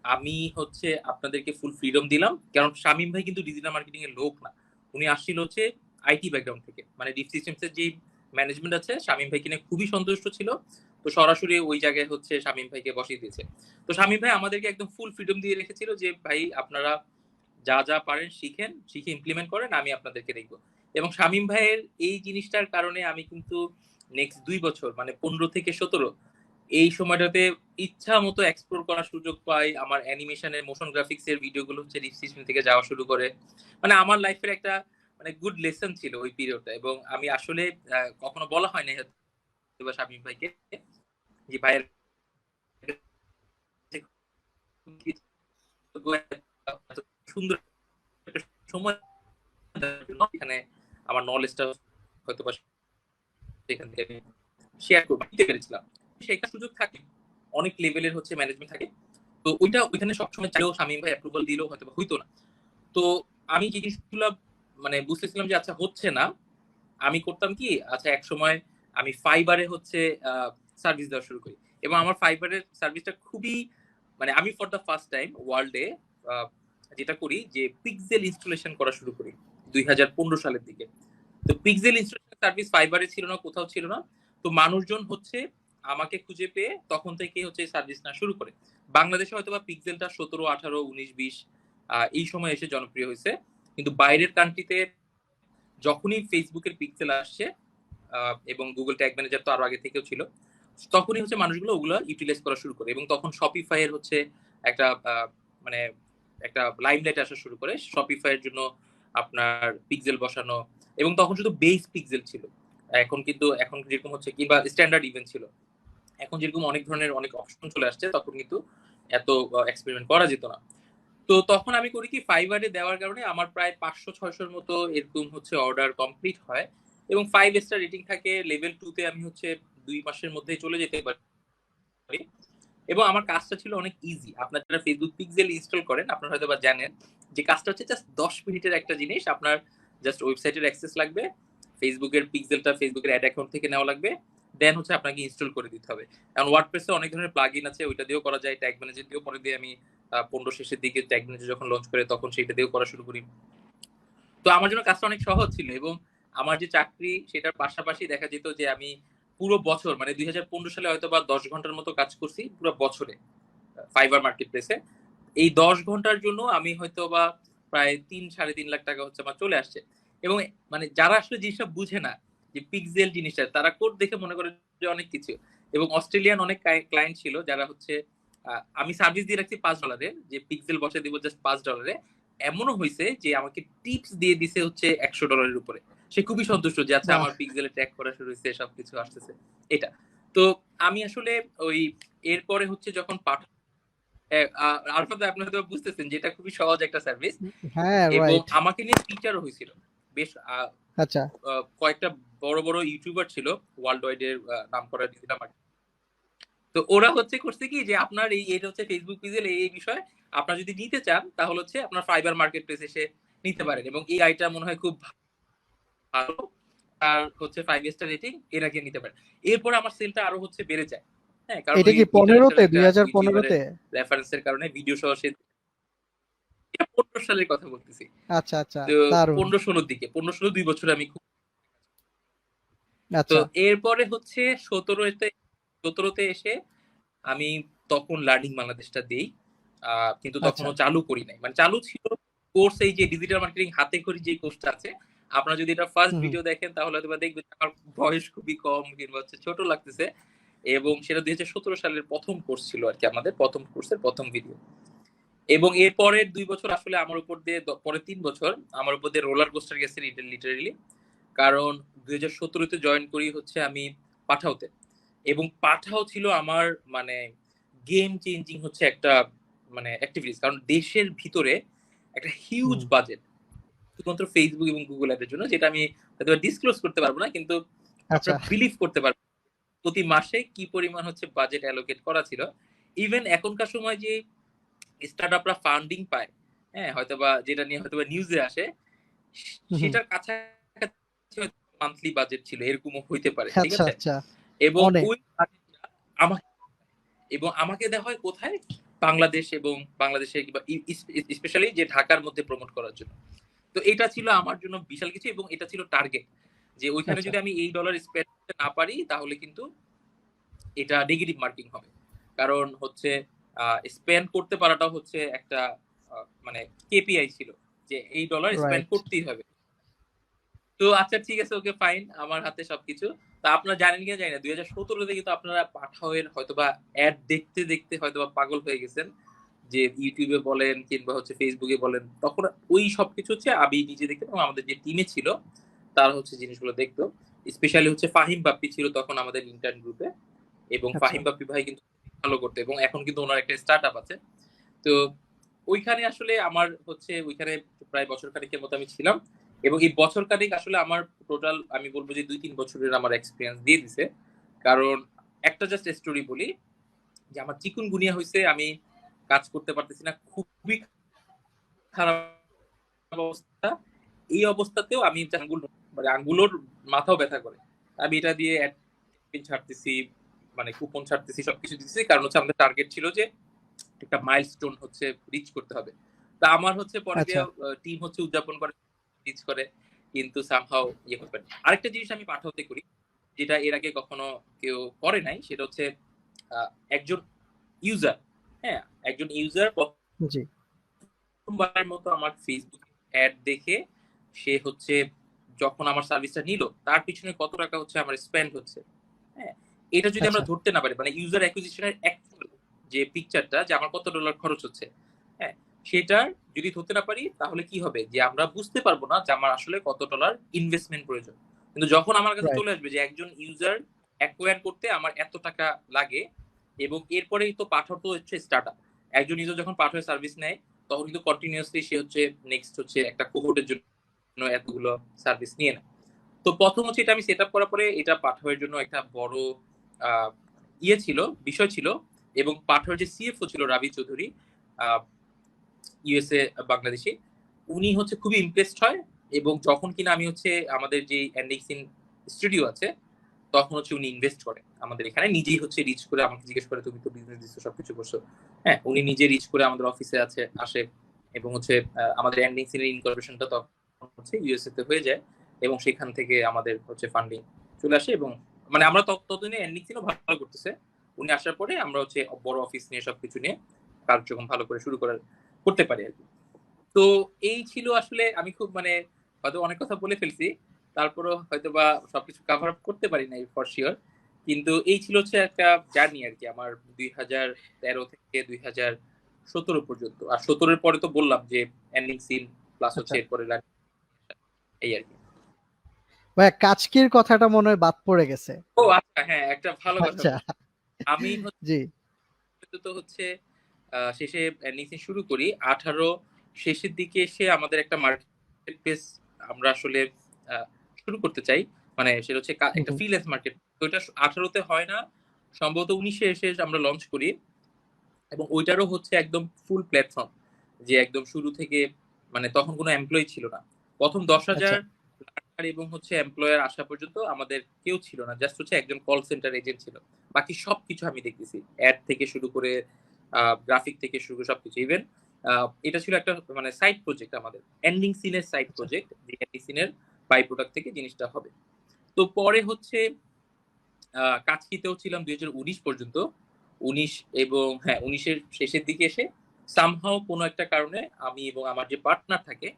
আমি হচ্ছে আপনাদেরকে ফুল ফ্রিডম দিলাম।" কারণ শামীম ভাই কিন্তু ডিজিটাল মার্কেটিং এর লোক না। উনি আসছিল হচ্ছে আইটি ব্যাকগ্রাউন্ড থেকে। মানে ডিপ সিস্টেমস এর যেই ম্যানেজমেন্ট আছে, শামীম ভাইকে নিয়ে খুবই সন্তুষ্ট ছিল। তো সরাসরি ওই জায়গায় হচ্ছে শামীম ভাইকে বসিয়ে দিয়েছে। তো শামীম ভাই আমাদেরকে একদম ফুল ফ্রিডম দিয়ে রেখেছিল যে, "ভাই আপনারা যা পারেন শিখেন, শিখে ইমপ্লিমেন্ট করেন, আমি আপনাদেরকে দেখব।" এবং শামীম ভাইয়ের এই জিনিসটার কারণে আমি কিন্তু নেক্সট ২ বছর মানে ১৫ থেকে ১৭ এই সময়টাতে ইচ্ছা মতো এক্সপ্লোর করার সুযোগ পাই। আমার অ্যানিমেশনের মোশন গ্রাফিক্স এর ভিডিওগুলো হচ্ছে রিসিশন থেকে যাওয়া শুরু করে। মানে আমার লাইফের একটা মানে গুড লেসন ছিল ওই পিরিয়ডটা এবং আমি আসলে কখনো বলা হয় নাই হয়তোবা শামীম ভাইকে যে ভাইয়ের সুন্দর একটা সময় এখানে আমার নলেজটা হয়তোবা সেখান থেকে আমি শেয়ার করব দিতে পেরেছিলাম। শেখার সুযোগ থাকে। অনেক লেভেলের হচ্ছে ম্যানেজমেন্ট থাকে। তো ওইখানে সবসময় চাইলেও শামীম ভাই অ্যাপ্রুভাল দিলেও হয়তোবা হইতো না। তো আমি যে জিনিসগুলা মানে বুঝতেছিলাম যে আচ্ছা হচ্ছে না। আমি করতাম কি আচ্ছা একসময় আমি Fiverr এ হচ্ছে আ সার্ভিস দেওয়া শুরু করি। এবং আমার Fiverr এর সার্ভিসটা খুবই মানে আমি ফর দ্য ফার্স্ট টাইম ওয়ার্ল্ডে যেটা করি যে পিক্সেল ইনস্টলেশন করা শুরু করি 2015 সালের দিকে। তো পিক্সেল ইনস্টলেশন সার্ভিস ফাইবারে ছিল না, কোথাও ছিল না। তো মানুষজন হচ্ছে আমাকে খুঁজে পেয়ে তখন থেকে হচ্ছে সার্ভিস না শুরু করে। বাংলাদেশে হয়তো বা পিক্সেলটা 17, 18, 19, 20 এই সময় এসে জনপ্রিয় হয়েছে, কিন্তু বাইরের কান্ট্রিতে যখনই ফেসবুকের পিক্সেল আসছে এবং গুগল ট্যাগ ম্যানেজার তো আরো আগে থেকেও ছিল, তখনই হচ্ছে মানুষগুলো ওগুলো ইউটিলাইজ করা শুরু করে। এবং তখন শপিফাই এর হচ্ছে একটা মানে একটা লাইমলাইট আসা শুরু করে শপিফাই এর জন্য আপনার পিক্সেল বসানো। এবং তখন শুধু বেস পিক্সেল ছিল, এখন কিন্তু এখন যেরকম হচ্ছে কিংবা স্ট্যান্ডার্ড ইভেন্ট ছিল, এখন যেরকম অনেক ধরনের অনেক অপশন চলে আসছে, তখন কিন্তু এত এক্সপেরিমেন্ট করা যেত না। তো তখন আমি করি কি, ফাইবারে দেওয়ার কারণে আমার প্রায় 500-600 মতো এরকম হচ্ছে অর্ডার কমপ্লিট হয় এবং 5 স্টার রেটিং থাকে। লেভেল 2 তে আমি হচ্ছে 2 মাসের মধ্যেই চলে যেতে পারি। এবং আমার কাজটা ছিল অনেক ইজি। আপনারা যারা ফেসবুক পিক্সেল ইনস্টল করেন আপনারা হয়তো বা জানেন যে কাজটা হচ্ছে জাস্ট 10 মিনিটের একটা জিনিস। আপনার জাস্ট ওয়েবসাইটের অ্যাক্সেস লাগবে, ফেসবুকের পিক্সেলটা ফেসবুকের অ্যাড অ্যাকাউন্ট থেকে নেওয়া লাগবে, দেন হচ্ছে আপনাকে ইনস্টল করে দিতে হবে। কারণ ওয়ার্ডপ্রেসে অনেক ধরনের প্লাগইন আছে, ওইটা দিয়েও করা যায়, ট্যাগ ম্যানেজার দিয়েও পরে দিয়ে আমি 15 শেষের দিকে ট্যাগ ম্যানেজার যখন লঞ্চ করে তখন সেটা দিয়েও করা শুরু করি। তো আমার জন্য কাজটা অনেক সহজ ছিল এবং আমার যে চাকরি সেটার পাশাপাশি দেখা যেত যে আমি পুরো বছর মানে 2015 সালে হয়তো বা 10 ঘন্টার মতো কাজ করছি পুরো বছরে ফাইবার মার্কেট প্লেসে। এই 10 ঘন্টার জন্য আমি হয়তো বা প্রায় 3-3.5 লাখ টাকা হচ্ছে আমার চলে আসছে। এবং মানে যারা আসলে জিনিসটা বুঝে না যে পিক্সেল জিনিসটা, তারা কোড দেখে মনে করে যে অনেক কিছু। এবং অস্ট্রেলিয়ান অনেক ক্লায়েন্ট ছিল যারা হচ্ছে আমি সার্ভিস দিয়ে রাখছি $5 যে পিক্সেল বসে দিব জাস্ট $5। এমনও হয়েছে যে আমাকে টিপস দিয়ে দিছে হচ্ছে $100 উপরে। সে খুবই সন্তুষ্ট যে আচ্ছা আমার পিক্সেলে ট্যাগ করা শুরু হয়েছে, সবকিছু আসতেছে এটা। তো আমি আসলে ওই এরপরে হচ্ছে যখন আরফাত আপনি হয়তো বুঝতেছেন যে এটা খুবই সহজ একটা সার্ভিস। হ্যাঁ, এবং রাইট। আমাকে নিয়ে ফিচারও হয়েছিল বেশ। আচ্ছা। কয়েকটা বড় বড় ইউটিউবার ছিল ওয়ার্ল্ড ওয়াইড এর নাম করা ডিজিটাল মার্কেটিং। তো ওরা হচ্ছে করছে কি যে আপনার এটা হচ্ছে ফেসবুক পিক্সেল এই বিষয় আপনারা যদি নিতে চান তাহলে হচ্ছে আপনার ফাইবার মার্কেট প্লেস এসে নিতে পারেন। এবং এই আইটা মনে হয় খুব ভালো, আর হচ্ছে 5 স্টার রেটিং, এটাকে নিতে পারেন। এরপর আমার সেলটা আরো হচ্ছে বেড়ে যায়। হ্যাঁ, কারণ এটা ওই কি 15-তে, ইন্টারন্যাশনাল 2015-তে? রেফারেন্সের কারণে ভিডিও সহ সে 15 সালের কথা বলতেছি। আচ্ছা, আচ্ছা, তো দারুণ। 15-16 দিকে 15-16 2 বছর আমি খুব। তো আচ্ছা। এরপরে হচ্ছে 17তে এসে আমি তখন লার্নিং বাংলাদেশটা দেই, কিন্তু আচ্ছা। তখনও চালু করি নাই। মানে চালু ছিল কোর্স, এই যে ডিজিটাল মার্কেটিং হাতে খড়ি যে কোর্সটা আছে। আপনারা যদি এটা ফার্স্ট হুম, হুম। ভিডিও দেখেন তাহলে হয়তো বা দেখবেন আমার বয়স খুবই কম কিংবা হচ্ছে ছোট লাগতেছে। এবং সেটা 2017 সালের প্রথম কোর্স ছিল আর কি, আমাদের প্রথম কোর্সের প্রথম ভিডিও। এবং এর পরের 2 বছর আসলে আমার উপর দিয়ে পরের 3 বছর আমার উপর দিয়ে রোলার কোস্টার গেছে লিটারেলি। কারণ 2017 তে জয়েন করি হচ্ছে আমি পাঠাওতে। এবং পাঠাও ছিল আমার মানে গেম চেঞ্জিং হচ্ছে একটা মানে অ্যাক্টিভিটিস। কারণ দেশের ভিতরে একটা হিউজ হুম। বাজেট শুধুমাত্র ফেসবুক এবং গুগল অ্যাডের জন্য, যেটা আমি হয়তো ডিসক্লোজ করতে পারবো না, কিন্তু আচ্ছা। আপনারা বিলিভ করতে পারবেন প্রতি মাসে কি পরিমাণ হচ্ছে বাজেট অ্যালোকেট করা ছিল। ইভেন এখনকার সময় যে স্টার্টআপরা ফান্ডিং পায়, হ্যাঁ, হয়তোবা যেটা নিয়ে হয়তোবা নিউজে আসে, হুম, হুম। সেটার কাছাকাছি মান্থলি বাজেট ছিল, এরকমও হইতে পারে, ঠিক আচ্ছা, আছে? আচ্ছা। এবং অনেক। ওই বাজেটটা আমাকে আমাকে দেওয়া হয় কোথায়? বাংলাদেশ এবং বাংলাদেশে কিংবা স্পেশালি যে ঢাকার মধ্যে প্রমোট করার জন্য। তো এটা ছিল আমার জন্য বিশাল কিছু এবং এটা ছিল টার্গেট যে ওইখানে আচ্ছা। যদি আমি $8 স্পেন্ড করতে না পারি তাহলে কিন্তু এটা নেগেটিভ মার্কিং হবে। কারণ হচ্ছে স্পেন্ড করতে পারাটাও হচ্ছে একটা মানে কেপিআই ছিল যে $8 স্পেন্ড রাইট। করতেই হবে। তো আচ্ছা ঠিক আছে, ওকে ফাইন, আমার হাতে সবকিছু। তো আপনারা জানেন কিনা জানি না, 2017 তে কিন্তু আপনারা পাঠাওয়ের হয়তোবা অ্যাড দেখতে দেখতে হয়তোবা পাগল হয়ে গেছেন। যে ইউটিউবে বলেন কিংবা হচ্ছে ফেসবুকে বলেন, তখন ওই সবকিছু হচ্ছে আমি নিজে দেখতাম এবং আমাদের যে টিমে ছিল তারা হচ্ছে জিনিসগুলো দেখতো। স্পেশালি হচ্ছে ফাহিম বাপ্পি ছিল তখন আমাদের ইন্টার্ন গ্রুপে। এবং আচ্ছা। ফাহিম বাপ্পি ভাই কিন্তু ভালো করতো এবং এখন কিন্তু ওনার একটা স্টার্টআপ আছে। তো ওইখানে আসলে আমার হচ্ছে ওইখানে প্রায় বছর খানেকের মতো আমি ছিলাম। এবং এই বছর খানেক আসলে আমার টোটাল আমি বলবো যে 2-3 বছরের আমার এক্সপেরিয়েন্স দিয়ে দিছে। কারণ একটা জাস্ট স্টোরি বলি যে আমার চিকুনগুনিয়া হইছে, আমি কাজ করতে পারতেছি না, খুবই খারাপ অবস্থা। এই অবস্থাতেও আমি আঙ্গুল মানে আঙ্গুলোর মাথাও ব্যথা করে। আমি এটা দিয়ে অ্যাড ছাড়তেছি, মানে কুপন ছাড়তেছি, সবকিছু দিতেছি। কারণ হচ্ছে আমাদের টার্গেট ছিল যে একটা মাইলস্টোন হচ্ছে রিচ করতে হবে। তা আমার হচ্ছে পরে দিয়ে আচ্ছা। টিম হচ্ছে উদযাপন করে, রিচ করে, কিন্তু সামহাউ ইয়ে করতে পারে। আরেকটা জিনিস আমি পাঠাওতে করি, যেটা এর আগে কখনো কেউ করে নাই, সেটা হচ্ছে একজন ইউজার, হ্যাঁ, একজন ইউজার জি। প্রথমবারের মতো আমার ফেসবুক অ্যাড দেখে সে হচ্ছে যখন আমার সার্ভিসটা নিল, তার পিছনে কত টাকা হচ্ছে আমার স্পেন্ড হচ্ছে, হ্যাঁ, এটা যদি আমরা আচ্ছা। ধরতে না পারি, মানে ইউজার অ্যাকুইজিশনের অ্যাকচুয়াল যে পিকচারটা, যে আমার কত ডলার খরচ হচ্ছে, হ্যাঁ, সেটার যদি ধরতে না পারি, তাহলে কি হবে যে আমরা বুঝতে পারবো না যে আমার আসলে কত ডলার ইনভেস্টমেন্ট প্রয়োজন। কিন্তু যখন আমার কাছে রাইট। চলে আসবে যে একজন ইউজার অ্যাকোয়ার করতে আমার এত টাকা লাগে, এবং এরপরেই তো পাঠাতো হচ্ছে স্টার্টআপ। একজন ইউজার যখন পাঠায় সার্ভিস নেয়, তখন কিন্তু কন্টিনিউয়াসলি সে হচ্ছে নেক্সট হচ্ছে একটা কোহোর্টের জন্য এতগুলো সার্ভিস নিয়ে নেয়। তো প্রথম হচ্ছে এটা আমি সেট আপ করার পরে এটা পাঠানোর জন্য একটা বড় আহ, ইয়ে ছিল, বিষয় ছিল, এবং পাঠানোর যে সিএফও ছিল রাবি চৌধুরী, ইউএসএ বাংলাদেশি, উনি হচ্ছে খুবই ইমপ্রেসড হয়, এবং যখন কিনা আমি হচ্ছে আমাদের যে এন্ডিক্সিন স্টুডিও আছে, তখন হচ্ছে উনি ইনভেস্ট করে আমাদের এখানে, নিজেই হচ্ছে রিচ করে আমাকে জিজ্ঞেস করে তুমি তো বিজনেস দিচ্ছ, সবকিছু করছো, হ্যাঁ, উনি নিজে রিচ করে আমাদের অফিসে আসে, এবং হচ্ছে আমাদের এন্ডিক্সিনের ইনকর্পোরেশনটা তখন হচ্ছে ইউএসএ তে হয়ে যায়, এবং সেখান থেকে আমাদের হচ্ছে ফান্ডিং চলে আসে, এবং মানে আমরা ততদিনে এন্ডিক্সিনও ভালো করতেছে, উনি আসার পরে আমরা হচ্ছে বড় অফিস নিয়ে সবকিছু নিয়ে কার্যক্রম ভালো করে শুরু করতে পারি আর কি। তো এই ছিল আসলে, আমি খুব মানে হয়তো অনেক কথা বলে ফেলছি, তারপরও হয়তো বা সবকিছু কাভার আপ করতে পারি নাই ফর শিওর, কিন্তু এই ছিল হচ্ছে একটা জার্নি আর কি আমার 2013 থেকে 2017 পর্যন্ত। আর 17-এর পরে তো বললাম যে এন্ডিং সিন প্লাস হচ্ছে আচ্ছা। এরপরে এই আর কি। ভাইয়া কাচকির কথাটা মনে হয় বাদ পড়ে গেছে। ও আচ্ছা, হ্যাঁ, একটা ভালো কথা আচ্ছা। বলছি। আমি জি। তো হচ্ছে শেষে এন্ডিং শুরু করি 18 শেষের দিকে এসে আমাদের একটা মার্কেট প্লেস আমরা আসলে আহ, শুরু করতে চাই, মানে সেটা হচ্ছে হুম, একটা হুম। Freelance market. তো এটা 18-তে হয় না, সম্ভবত 19-এ এসে আমরা লঞ্চ করি, এবং ওইটারও হচ্ছে একদম ফুল প্ল্যাটফর্ম, যে একদম শুরু থেকে, মানে তখন কোনো এমপ্লয়ি ছিল না, প্রথম 10,000 আচ্ছা। লার্নার এবং হচ্ছে এমপ্লয়ার আসা পর্যন্ত আমাদের কেউ ছিল না, জাস্ট হচ্ছে একজন কল সেন্টার এজেন্ট ছিল, বাকি সবকিছু আমি দেখতেছি, অ্যাড থেকে শুরু করে গ্রাফিক থেকে শুরু করে সবকিছু, ইভেন এটা ছিল একটা মানে সাইড প্রজেক্ট আমাদের, এন্ডিং সিনের সাইড আচ্ছা। প্রজেক্ট, যে এন্ডিং সিনের বাই প্রোডাক্ট থেকে জিনিসটা হবে। তো পরে হচ্ছে কাজকিতেও ছিলাম 2019 পর্যন্ত, 19 এবং হ্যাঁ 19-এর শেষের দিকে এসে সামহাও কোনো একটা কারণে আমি এবং আমার যে পার্টনার থাকে,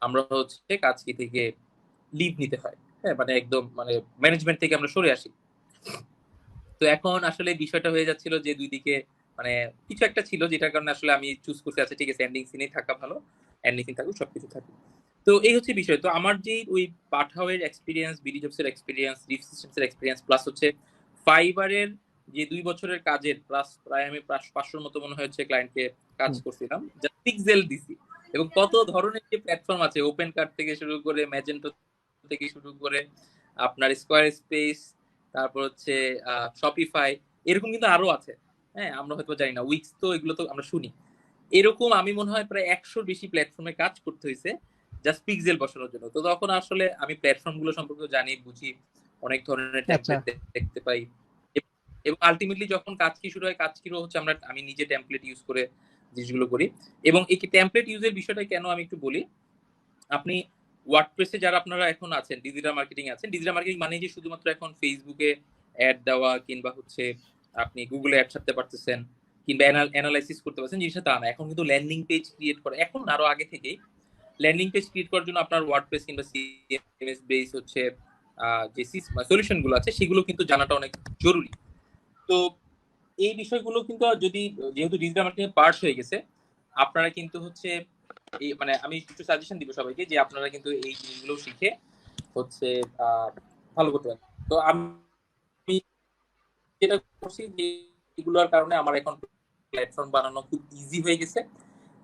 আমরা হচ্ছে কাজকি থেকে লিভ নিতে হয়, হ্যাঁ, মানে একদম মানে ম্যানেজমেন্ট থেকে আমরা সরে আসি। তো এখন আসলে বিষয়টা হয়ে যাচ্ছিল যে দুই দিকে মানে কিছু একটা ছিল, যেটার কারণে আসলে আমি চুজ করতে আছি, ঠিক আছে এন্ডিং সিনেই থাকা ভালো, এন্ডিং সিন থাকুক, সবকিছু থাকুক। তো এই হচ্ছে বিষয়। তো আমার যে ওই পাঠাওয়ের এক্সপিরিয়েন্স, বিডি জবস এর এক্সপিরিয়েন্স, রিফ সিস্টেমস এর এক্সপিরিয়েন্স, প্লাস হচ্ছে ফাইবারের যে 2 বছরের কাজের, প্লাস প্রায় আমি 500-র মতো মনে হচ্ছে ক্লায়েন্টকে কাজ হুম। করছিলাম, যা পিক্সেল দিছি, এবং কত ধরনের যে প্ল্যাটফর্ম আছে, ওপেন কার্ড থেকে শুরু করে ম্যাজেন্টো থেকে শুরু করে আপনার স্কোয়ার স্পেস, তারপর হচ্ছে শপিফাই, এরকম কিন্তু আরো আছে, হ্যাঁ, আমরা হয়তো জানি না, উইক্স, তো এগুলো তো আমরা শুনি। এরকম আমি মনে হয় প্রায় 100-র বেশি প্ল্যাটফর্মে কাজ করতে হয়েছে জাস্ট পিক্সেল বসানোর জন্য। তো তখন আসলে আমি প্ল্যাটফর্ম গুলো সম্পর্কে জানি, বুঝি, অনেক ধরনের আচ্ছা। টেমপ্লেট দেখতে পাই, এবং আলটিমেটলি যখন কাজ কি শুরু হয়, কাজ কি হচ্ছে আমি নিজে টেমপ্লেট ইউজ করে জিনিসগুলো করি। এবং এই টেমপ্লেট ইউজের বিষয়টা কেন আমি একটু বলি, আপনি ওয়ার্ডপ্রেসে যারা আপনারা এখন আছেন, ডিজিটাল মার্কেটিং আছেন, ডিজিটাল মার্কেটিং মানে যে শুধুমাত্র এখন ফেসবুকে অ্যাড দেওয়া, কিংবা হচ্ছে আপনি গুগলে অ্যাড ছাড়তে পারতেছেন, কিংবা অ্যানালাইসিস করতে পারছেন, জিনিসটা তা না। এখন কিন্তু ল্যান্ডিং পেজ ক্রিয়েট করা, এখন আরো আগে থেকেই ল্যান্ডিং পেজ ক্রিয়েট করার জন্য আপনার ওয়ার্ডপ্রেস কিংবা সিএমএস বেস হচ্ছে যে সলিউশন গুলো আছে, সেগুলো কিন্তু জানাটা অনেক জরুরি। তো এই বিষয়গুলো কিন্তু যদি, যেহেতু ডিজিটাল মার্কেটিং পার্ট হয়ে গেছে, আপনারা কিন্তু হচ্ছে এই মানে আমি একটু সাজেশন দিব সবাইকে, যে আপনারা কিন্তু এই জিনিসগুলো শিখে হচ্ছে ভালো করতে পারেন। তো আমি যেটা করছি, যে এগুলোর কারণে আমার এখন প্ল্যাটফর্ম বানানো খুব ইজি হয়ে গেছে,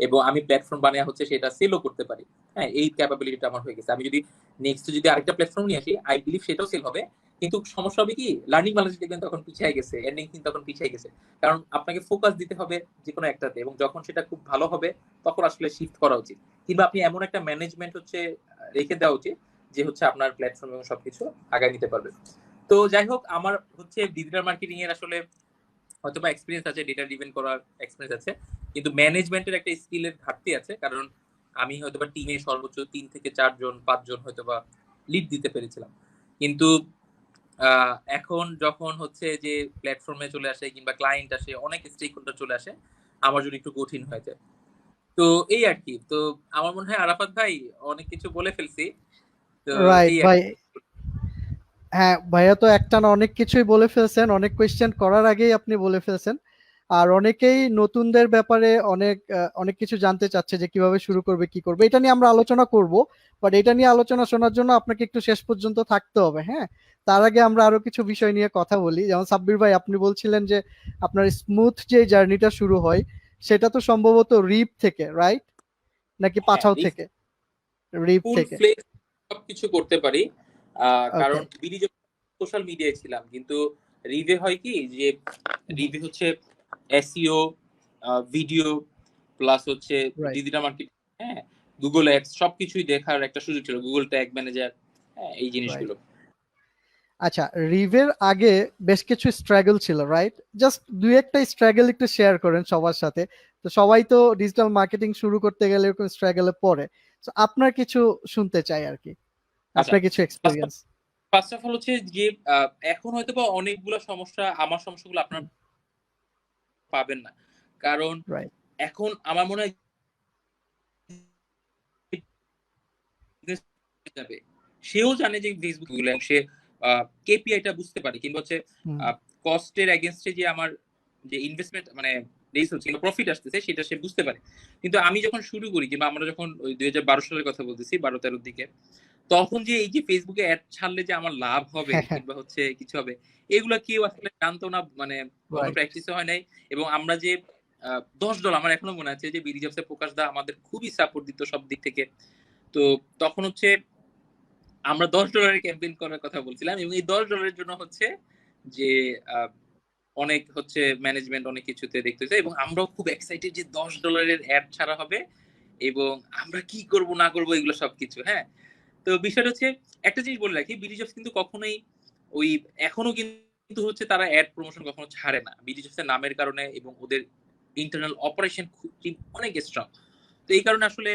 এবং আমি প্ল্যাটফর্ম বানিয়ে হচ্ছে সেটা সেলও করতে পারি, হ্যাঁ, এই ক্যাপাবিলিটিটা আমার হয়ে গেছে। আমি যদি নেক্সট যদি আরেকটা প্ল্যাটফর্ম নিয়ে আসি, আই বিলিভ সেটাও সেল হবে, কিন্তু সমস্যা হবে কি, লার্নিং বাংলাদেশ দেখবেন তখন পিছিয়ে গেছে, এন্ডিং কিন্তু তখন পিছিয়ে গেছে, কারণ আপনাকে ফোকাস দিতে হবে যে কোনো একটাতে, এবং যখন সেটা খুব ভালো হবে তখন আসলে শিফট করা উচিত, কিংবা আপনি এমন একটা ম্যানেজমেন্ট হচ্ছে রেখে দেওয়া উচিত, যে হচ্ছে আপনার প্ল্যাটফর্ম এবং সবকিছু আগায় নিতে পারবে। তো যাই হোক, আমার হচ্ছে ডিজিটাল মার্কেটিং এর আসলে হয়তো বা এক্সপিরিয়েন্স আছে, ডেটা ড্রিভেন করার এক্সপিরিয়েন্স আছে, কিন্তু ম্যানেজমেন্টের একটা স্কিলের ঘাটতি আছে। কারণ আমি হয়তো বা টিমে সর্বোচ্চ 3 থেকে 4 জন 5 জন হয়তো বা লিড দিতে পেরেছিলাম। কিন্তু এখন যখন হচ্ছে যে প্ল্যাটফর্মে চলে আসে কিংবা ক্লায়েন্ট আসে, অনেক স্টেক হোল্ডার চলে আসে, আমার জন্য একটু কঠিন হয়ে যায়। তো এই আর কি। তো আমার মনে হয় আরাফাত ভাই অনেক কিছু বলে ফেলছি। তো রাইট এই আর ভাই। কি। হ্যাঁ ভাইয়া, তো একটানা অনেক কিছুই বলে ফেলছেন, অনেক কোয়েশ্চেন করার আগেই আপনি বলে ফেলছেন। আর অনেকেই নতুনদের ব্যাপারে অনেক কিছু জানতে চাচ্ছে যে কিভাবে শুরু করবে, কি করবে। এটা নিয়ে আমরা আলোচনা করব, বাট এটা নিয়ে আলোচনা শোনার জন্য আপনাকে একটু শেষ পর্যন্ত থাকতে হবে। হ্যাঁ, তার আগে আমরা আরো কিছু বিষয় নিয়ে কথা বলি। যেমন সাব্বির ভাই, আপনি বলছিলেন যে আপনার স্মুথ যে জার্নিটা শুরু হয় সেটা তো সম্ভবত রিপ থেকে, রাইট? নাকি হ্যাঁ, পাঠাও থেকে? রিপ ফুল থেকে। ফ্লেজ সবকিছু করতে পারি। ওকে। কারণ বিডি যখন সোশ্যাল মিডিয়ায় ছিলাম, কিন্তু রিভে হয় কি যে রিভে হচ্ছে এসইও, ভিডিও প্লাস হচ্ছে রাইট। ডিজিটাল মার্কেটিং, হ্যাঁ, গুগল অ্যাডস সবকিছুই দেখার একটা সুযোগ ছিল, গুগল ট্যাগ ম্যানেজার, হ্যাঁ, এই রাইট। জিনিসগুলো। আচ্ছা, রিভের আগে বেশ কিছু স্ট্রাগল ছিল, রাইট? জাস্ট দুই একটা স্ট্রাগল একটু শেয়ার করেন সবার সাথে। তো সবাই তো ডিজিটাল মার্কেটিং শুরু করতে গেলে এরকম স্ট্রাগলে পড়ে। তো আপনার কিছু শুনতে চাই আর কি, আচ্ছা, আপনার কিছু এক্সপিরিয়েন্স। ফার্স্ট অফ অল হচ্ছে যে এখন হয়তো বা অনেকগুলো সমস্যা, আমার সমস্যাগুলো আপনার পাবেন না। কারণ রাইট। এখন আমার মনে হয় যাবে, সেও জানে যে ফেসবুক গুলো সে কেপিআইটা বুঝতে পারে, কিংবা হচ্ছে কস্টের এগেনস্টে যে আমার যে ইনভেস্টমেন্ট মানে রেস হচ্ছে প্রফিট আসতেছে সেটা সে বুঝতে পারে। কিন্তু আমি যখন শুরু করি, কিংবা আমরা যখন ওই 2012 সালের কথা বলতেছি, 12-13 দিকে, তখন যে এই যে ফেসবুকে অ্যাড ছাড়লে যে আমার লাভ হবে হ্যাঁ, হ্যাঁ। কিংবা হচ্ছে কিছু হবে, এগুলা কেউ আসলে জানতো না, মানে কোনো রাইট। প্র্যাকটিসও হয় নাই। এবং আমরা যে $10, আমার এখনো মনে আছে যে বিডি জবসে প্রকাশ দা আমাদের খুবই সাপোর্ট দিত সব দিক থেকে। তো তখন হচ্ছে আমরা $10 ক্যাম্পেইন করার কথা বলছিলাম, এবং এই $10 জন্য হচ্ছে যে অনেক হচ্ছে ম্যানেজমেন্ট অনেক কিছুতে দেখতেছে, এবং আমরাও খুব এক্সাইটেড যে $10 অ্যাড ছাড়া হবে, এবং আমরা কি করব না করব এগুলো সবকিছু। হ্যাঁ, তো বিষয়টা হচ্ছে, একটা জিনিস বলে রাখি, বিডি জবস কিন্তু কখনোই ওই এখনো কিন্তু হচ্ছে তারা অ্যাড প্রমোশন কখনো ছাড়ে না, বিডি জবস এর নামের কারণে, এবং ওদের ইন্টারনাল অপারেশন অনেক স্ট্রং। তো এই কারণে আসলে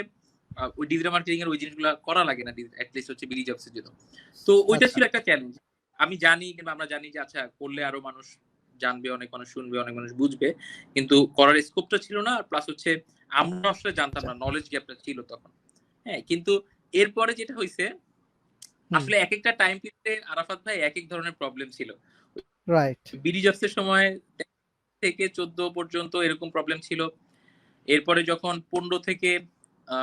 ওই ডিজিটাল মার্কেটিং এর ওই জিনিসগুলো করা লাগে না, এটলিস্ট হচ্ছে বিডি জবস এর জন্য। তো ওইটা আচ্ছা। ছিল একটা চ্যালেঞ্জ। আমি জানি, কিংবা আমরা জানি যে আচ্ছা করলে আরো মানুষ জানবে, অনেক মানুষ শুনবে, অনেক মানুষ বুঝবে, কিন্তু করার স্কোপটা ছিল না। আর প্লাস হচ্ছে আমরা আসলে জানতাম আচ্ছা। না, নলেজ গ্যাপটা ছিল তখন। হ্যাঁ, কিন্তু এরপরে যেটা হইছে, হুম। আসলে একেকটা টাইম পিরিয়ডে আরাফাত ভাই একেক ধরনের প্রবলেম ছিল। রাইট। বিডি জবস এর সময় থেকে 14 পর্যন্ত এরকম প্রবলেম ছিল। এরপরে যখন 15 থেকে আ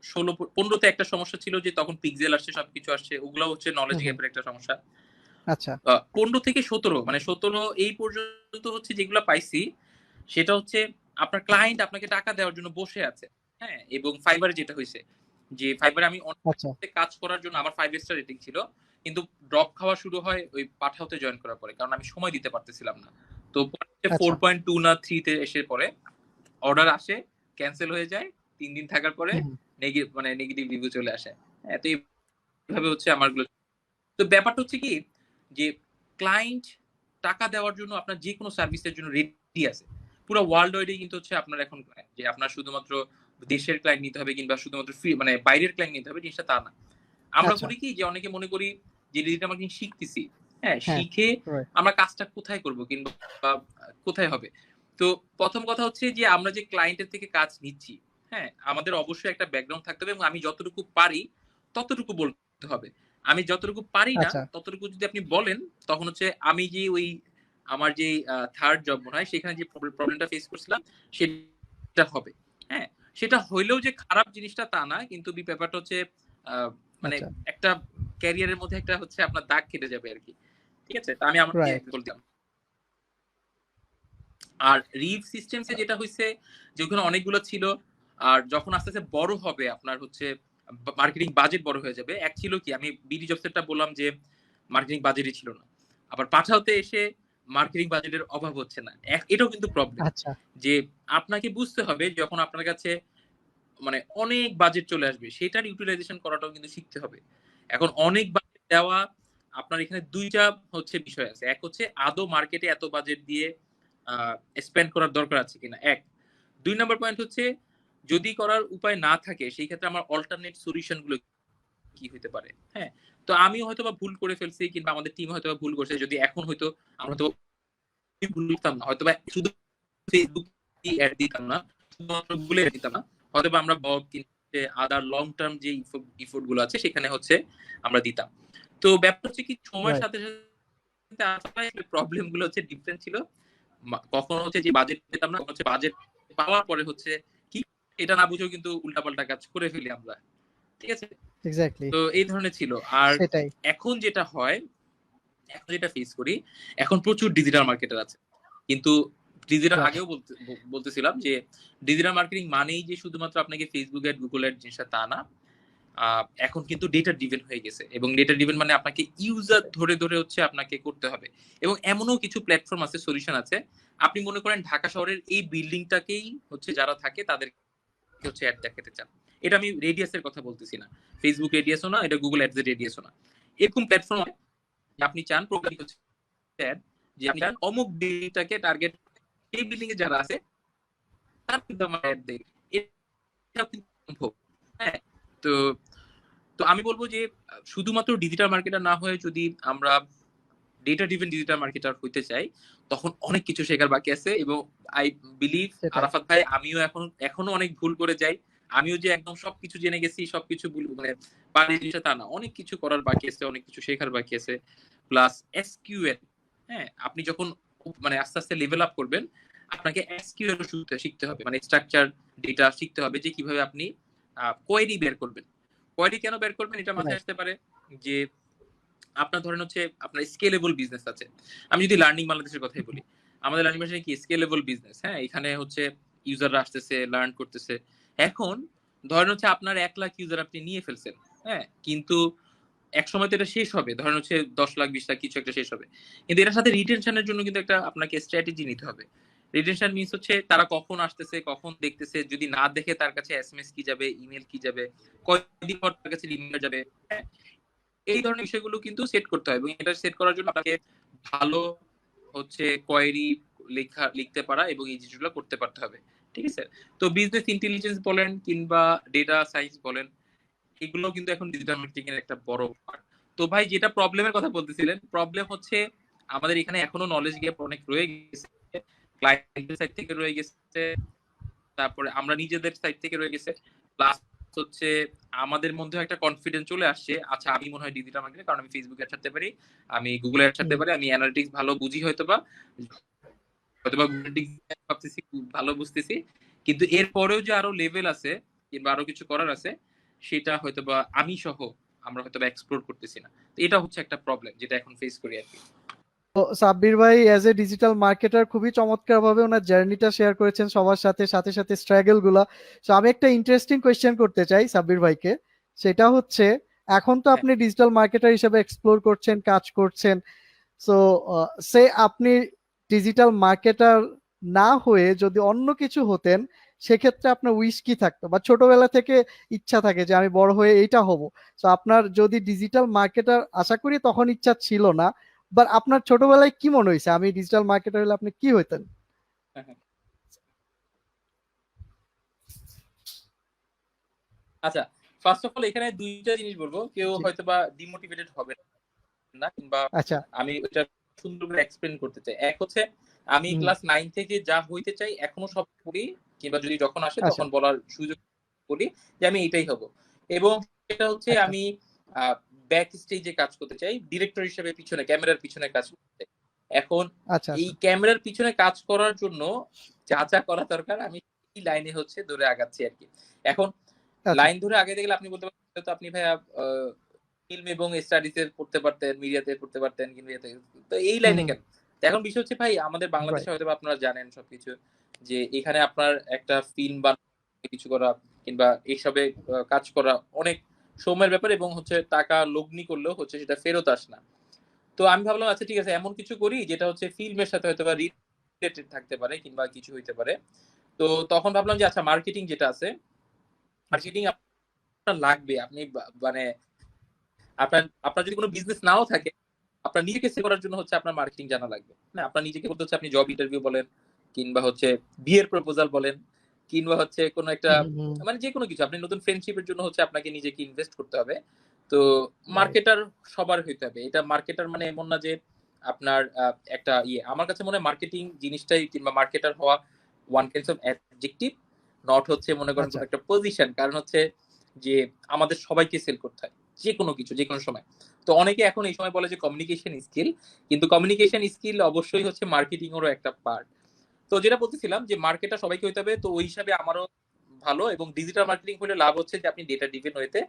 16 15 তে একটা সমস্যা ছিল যে তখন পিক্সেল আসছে, সবকিছু আসছে। ওগুলা হচ্ছে নলেজ হুম, হুম। গ্যাপের একটা সমস্যা। আচ্ছা। 15 থেকে 17, মানে 17 এই পর্যন্ত হচ্ছে যেগুলা পাইছি, সেটা হচ্ছে আপনার ক্লায়েন্ট আপনাকে টাকা দেওয়ার জন্য বসে আছে। হ্যাঁ? এবং ফাইবারে যেটা হইছে, যে ফাইবারে আমি আচ্ছা। অনেক কাজ করার জন্য আমার 5 স্টার রেটিং ছিল। কিন্তু ড্রপ খাওয়া শুরু হয় ওই পাঠাওতে জয়েন করার পরে। কারণ আমি সময় দিতে পারতেছিলাম না। তো পরে আচ্ছা। 4.2 না 3 তে এসে পরে অর্ডার আসে, ক্যানসেল হয়ে যায়। ৩ দিন থাকার পরে হুম, হুম। মানে নেগেটিভ রিভিউ চলে আসে। হ্যাঁ? তো এইভাবে হচ্ছে আমারগুলো। তো ব্যাপারটা হচ্ছে কি, যে ক্লায়েন্ট টাকা দেওয়ার জন্য আপনার যেকোনো সার্ভিসের জন্য রেডি আছে। পুরা ওয়ার্লড ওয়াইডই কিন্তু হচ্ছে আপনার এখন ক্লায়েন্ট, যে আপনার শুধুমাত্র দেশের ক্লায়েন্ট নিতে হবে কিংবা শুধুমাত্র ফ্রি মানে বাইরের ক্লায়েন্ট নিতে হবে, জিনিসটা তা না। আমরা আচ্ছা। করি কি, যে অনেকে মনে করি যে ডিজিটাল মার্কেটিং শিখতেছি। হ্যাঁ, হ্যাঁ। শিখে রাইট। আমরা কাজটা কোথায় করব কিংবা কোথায় হবে। তো ১ম কথা হচ্ছে যে আমরা যে ক্লায়েন্টের থেকে কাজ নিচ্ছি, হ্যাঁ, আমাদের অবশ্যই একটা ব্যাকগ্রাউন্ড থাকতে হবে, এবং আমি যতটুকু পারি ততটুকু বলতে হবে। আমি যতটুকু পারি না আচ্ছা। ততটুকু যদি আপনি বলেন, তখন হচ্ছে আমি যে ওই আমার যে 3rd জব মনে হয়, সেখানে যে প্রবলেমটা ফেস করছিলাম সেটা হবে। হ্যাঁ? সেটা হইলেও যে খারাপ জিনিসটা তা না। কিন্তু ব্যাপারটা হচ্ছে আ মানে আচ্ছা। একটা ক্যারিয়ারের মধ্যে একটা হচ্ছে আপনার দাগ কেটে যাবে আরকি। ঠিক আছে? তো আমি আমাকে রাইট। বলতাম। আর রিভ সিস্টেমস এ যেটা হইছে, যে ওখানে অনেকগুলো ছিল। আর যখন আস্তে, আস্তে বড় হবে আপনার হচ্ছে মার্কেটিং বাজেট বড় হয়ে যাবে। এক ছিল কি, আমি বিডি জবস এরটা বললাম যে মার্কেটিং বাজেটই ছিল না। আবার পাঠাওতে এসে মার্কেটিং বাজেটের অভাব হচ্ছে না। এটাও কিন্তু প্রবলেম। আচ্ছা। যে আপনাকে বুঝতে হবে যখন আপনার কাছে মানে অনেক বাজেট চলে আসবে, সেটার ইউটিলাইজেশন করাটাও কিন্তু শিখতে হবে। এখন অনেক বাজেট দেওয়া, আপনার এখানে ২ টা হচ্ছে বিষয় আছে। এক হচ্ছে আদৌ মার্কেটে এত বাজেট দিয়ে স্পেন্ড করার দরকার আছে কিনা, এক। 2 নাম্বার পয়েন্ট হচ্ছে যদি করার উপায় না থাকে সেই ক্ষেত্রে আমার অল্টারনেট সলিউশন গুলো কি হতে পারে। হ্যাঁ, তো আমি হয়তোবা ভুল করে ফেলছি কিংবা আমাদের টিম হয়তোবা ভুল করছে। যদি এখন হয়তো আমরা তো ভুল করতাম না, হয়তোবা শুধু ফেসবুক অ্যাড দিতাম না, শুধুমাত্র গুগলে অ্যাড দিতাম না, হয়তোবা আমরা বব কিংবা আদার লং টার্ম যে ইফোর্ট গুলো আছে সেখানে হচ্ছে আমরা দিতাম। তো ব্যাপার হচ্ছে কি সময়ের রাইট সাথে সাথে আসলে প্রবলেম গুলো হচ্ছে ডিফারেন্ট ছিল। কখনো হচ্ছে যে বাজেট পেতাম না, কখনো হচ্ছে বাজেট পাওয়ার পরে হচ্ছে কি এটা না বুঝেও কিন্তু উল্টাপাল্টা কাজ করে ফেলি আমরা। ঠিক আছে? এক্স্যাক্টলি তো এই ধরনের ছিল। আর সেটাই এখন যেটা হয়, এখন যেটা ফেস করি, এখন প্রচুর ডিজিটাল মার্কেটার আছে। কিন্তু ডিজিটাল রাইট আগেও বলতেছিলাম যে ডিজিটাল মার্কেটিং মানেই যে শুধুমাত্র আপনাকে ফেসবুক অ্যাড, গুগল অ্যাড জিনিসটা তা না। এখন কিন্তু ডেটা ড্রিভেন হয়ে গেছে এবং ডেটা ড্রিভেন মানে আপনাকে ইউজার ধরে ধরে হচ্ছে আপনাকে করতে হবে। এবং এমনও কিছু প্ল্যাটফর্ম আছে, সলিউশন আছে। আপনি মনে করেন ঢাকা শহরের এই বিল্ডিংটাকেই হচ্ছে যারা থাকে তাদের হচ্ছে অ্যাড দেখাতে চান। এটা আমি রেডিয়াসের কথা বলতেছি না, ফেসবুক রেডিয়াসও না, এটা গুগল অ্যাডস এর রেডিয়াসও না। এরকম প্ল্যাটফর্ম আপনি চান প্রোগ্রামিং হচ্ছে অ্যাড, যে আপনি চান অমুক বিল্ডিংটাকে টার্গেট, এই বিল্ডিং এ যারা আছে তার কিন্তু আমার অ্যাড দেই, এটা কিন্তু সম্ভব। হ্যাঁ, তো তো আমি বলবো যে শুধুমাত্র ডিজিটাল মার্কেটার না হয়ে যদি আমরা ডেটা ড্রিভেন ডিজিটাল মার্কেটার হইতে চাই, তখন অনেক কিছু শেখার বাকি আছে। এবং আই বিলিভ সেটাই আরাফাত ভাই, আমিও এখনো অনেক ভুল করে যাই। আমিও যে একদম সবকিছু জেনে গেছি, সবকিছু মানে পারি জিনিসটা তা না, অনেক কিছু করার বাকি আছে, অনেক কিছু শেখার বাকি আছে। প্লাস এসকিউএল, হ্যাঁ, আপনি যখন মানে আস্তে আস্তে লেভেল আপ করবেন, আপনাকে এসকিউএল শিখতে হবে, মানে স্ট্রাকচার ডেটা শিখতে হবে, যে কিভাবে আপনি কোয়েরি বের করবেন। কোয়েরি কেন বের করবেন এটা মাথায় রাইট আসতে পারে যে আপনার ধরেন হচ্ছে আপনার স্কেলেবল বিজনেস আছে। আমি যদি লার্নিং বাংলাদেশের কথাই বলি, আমাদের লার্নিং বাংলাদেশে কি স্কেলেবল বিজনেস। হ্যাঁ, এখানে হচ্ছে ইউজাররা আসতেছে, লার্ন করতেছে। এখন ধরেন হচ্ছে আপনার 1 লাখ ইউজার আপনি নিয়ে ফেলছেন। হ্যাঁ, কিন্তু এক সময় তো এটা শেষ হবে, ধরেন হচ্ছে 10 লাখ 20 লাখ কিছু একটা শেষ হবে। কিন্তু এটার সাথে রিটেনশনের জন্য কিন্তু একটা আপনাকে স্ট্র্যাটেজি নিতে হবে। রিটেনশন মিন্স হচ্ছে তারা কখন আসতেছে, কখন দেখতেছে, যদি না দেখে তার কাছে এসএমএস কি যাবে, ইমেল কি যাবে, কয়দিন পর তার কাছে রিমাইন্ডার যাবে। হ্যাঁ, এই ধরনের বিষয়গুলো কিন্তু সেট করতে হয় এবং এটা সেট করার জন্য আপনাকে ভালো হচ্ছে কোয়েরি লিখতে পারা এবং এই জিনিসগুলো করতে পারতে হবে। ঠিক আছে? তো বিজনেস ইন্টেলিজেন্স বলেন কিংবা ডেটা সায়েন্স বলেন, এগুলো কিন্তু এখন ডিজিটাল মার্কেটিং এর একটা বড় পার্ট। তো ভাই যেটা প্রবলেমের কথা বলতেছিলেন, প্রবলেম হচ্ছে আমাদের এখানে এখনো নলেজ গ্যাপ অনেক রয়ে গেছে। ক্লায়েন্টের সাইড থেকে রয়ে গেছে, তারপরে আমরা নিজেদের সাইড থেকে রয়ে গেছে। প্লাস হচ্ছে আমাদের মধ্যে একটা কনফিডেন্স চলে আসছে, আচ্ছা আমি মনে হয় ডিজিটাল মার্কেটিং, কারণ আমি ফেসবুকে অ্যাড ছাড়তে পারি, আমি গুগলে অ্যাড ছাড়তে হুম। পারি, আমি অ্যানালিটিক্স ভালো বুঝি, হয়তোবা হয়তোবা ভাবতেছি ভালো বুঝতেছি। কিন্তু এরপরেও যে আরো লেভেল আছে কিংবা আরো কিছু করার আছে, সেটা হয়তোবা আমি সহ আমরা হয়তোবা এক্সপ্লোর করতেছি না। তো এটা হচ্ছে একটা প্রবলেম যেটা এখন ফেস করি আর কি। তো সাব্বির ভাই অ্যাজ এ ডিজিটাল মার্কেটার খুবই চমৎকার ভাবে ওনার জার্নিটা শেয়ার করেছেন সবার সাথে, সাথে সাথে স্ট্রাগল গুলা। তো আমি একটা ইন্টারেস্টিং কোয়েশ্চেন করতে চাই সাব্বির ভাইকে। সেটা হচ্ছে, এখন তো হ্যাঁ, আপনি ডিজিটাল মার্কেটার হিসেবে এক্সপ্লোর করছেন, কাজ করছেন। সো সে আপনি ডিজিটাল মার্কেটার না হয়ে যদি অন্য কিছু হতেন, সেক্ষেত্রে আপনার উইশ কি থাকতো, বা ছোটবেলা থেকে ইচ্ছা থাকে যে আমি বড় হয়ে এইটা হব। তো আপনার যদি ডিজিটাল মার্কেটার, আশা করি তখন ইচ্ছা ছিল না, বাট আপনার ছোটবেলায় কি মনে হয়েছে আমি ডিজিটাল মার্কেটার হলে আপনি কি হইতেন? হ্যাঁ, হ্যাঁ। আচ্ছা, ফার্স্ট অফ অল এখানে দুইটা জিনিস বলবো, কেউ জি। হয়তোবা ডিমোটিভেটেড হবে না কিংবা আচ্ছা। আমি এটা সুন্দর করে এক্সপ্লেন করতে চাই। এক হচ্ছে আমি হুম। ক্লাস 9 থেকে যা হইতে চাই এখনো সব করি, কিংবা যদি যখন আসে আচ্ছা। তখন বলার সুযোগ করি যে আমি এটাই হব। এবং সেটা হচ্ছে আচ্ছা। আমি ব্যাক স্টেজে কাজ করতে চাই, ডিরেক্টর হিসেবে পিছনে ক্যামেরার পিছনে কাজ করতে চাই। এখন আচ্ছা। এই আচ্ছা। ক্যামেরার পিছনে কাজ করার জন্য যা যা করা দরকার আমি এই লাইনে হচ্ছে ধরে আগাচ্ছি আর কি। এখন আচ্ছা। লাইন ধরে আগাইতে গেলে আপনি বলতে পারেন তো আপনি ভাইয়া ফিল্ম এবং স্টাডিজ এর পড়তে পারতেন, মিডিয়াতে পড়তে পারতেন, কিন্তু তো এই হুম লাইনে হুম। কেন? তো এখন বিষয় হচ্ছে ভাই, আমাদের বাংলাদেশে রাইট। হয়তো আপনারা জানেন সবকিছু, যে এখানে আপনার একটা ফিল্ম বা কিছু করা কিংবা এইসবে কাজ করা অনেক সময়ের ব্যাপার এবং হচ্ছে টাকা লগ্নি করলেও হচ্ছে সেটা ফেরত আসে না। তো আমি ভাবলাম আচ্ছা ঠিক আছে, এমন কিছু করি যেটা হচ্ছে ফিল্মের সাথে হয়তোবা রিলেটেড থাকতে পারে কিংবা কিছু হইতে পারে। তো তখন ভাবলাম যে আচ্ছা মার্কেটিং যেটা আছে, আচ্ছা। মার্কেটিং আপনার লাগবে। আপনি মানে আপনার আপনার যদি কোনো বিজনেস নাও থাকে, আপনার নিজেকে সেল করার জন্য হচ্ছে আপনার মার্কেটিং জানা লাগবে। না, আপনার নিজেকে বলতে হচ্ছে আপনি জব ইন্টারভিউ বলেন, কিংবা হচ্ছে বিয়ের প্রপোজাল বলেন, কিংবা হচ্ছে কোনো একটা মানে যে কোনো কিছু, আপনি নতুন ফ্রেন্ডশিপের জন্য হচ্ছে আপনাকে নিজেকে ইনভেস্ট করতে হবে। তো মার্কেটার সবার হইতে হবে। এটা মার্কেটার মানে এমন না যে আপনার একটা আমার কাছে মনে হয় মার্কেটিং জিনিসটাই কিংবা মার্কেটার হওয়া one kinds of adjective, not হচ্ছে মনে করেন আচ্ছা কোনো একটা পজিশন। কারণ হচ্ছে যে আমাদের সবাইকে সেল করতে হয় যে কোনো কিছু যে কোনো সময়। তো অনেকে এখন এই সময় বলে যে কমিউনিকেশন স্কিল, কিন্তু কমিউনিকেশন স্কিল অবশ্যই হচ্ছে মার্কেটিং এরও একটা পার্ট। তো যেটা বলতেছিলাম যে মার্কেটটা সবাইকে হইতে হবে, তো ওই হিসাবে আমারও ভালো। এবং ডিজিটাল মার্কেটিং হলে লাভ হচ্ছে যে আপনি ডেটা ড্রিভেন হইতে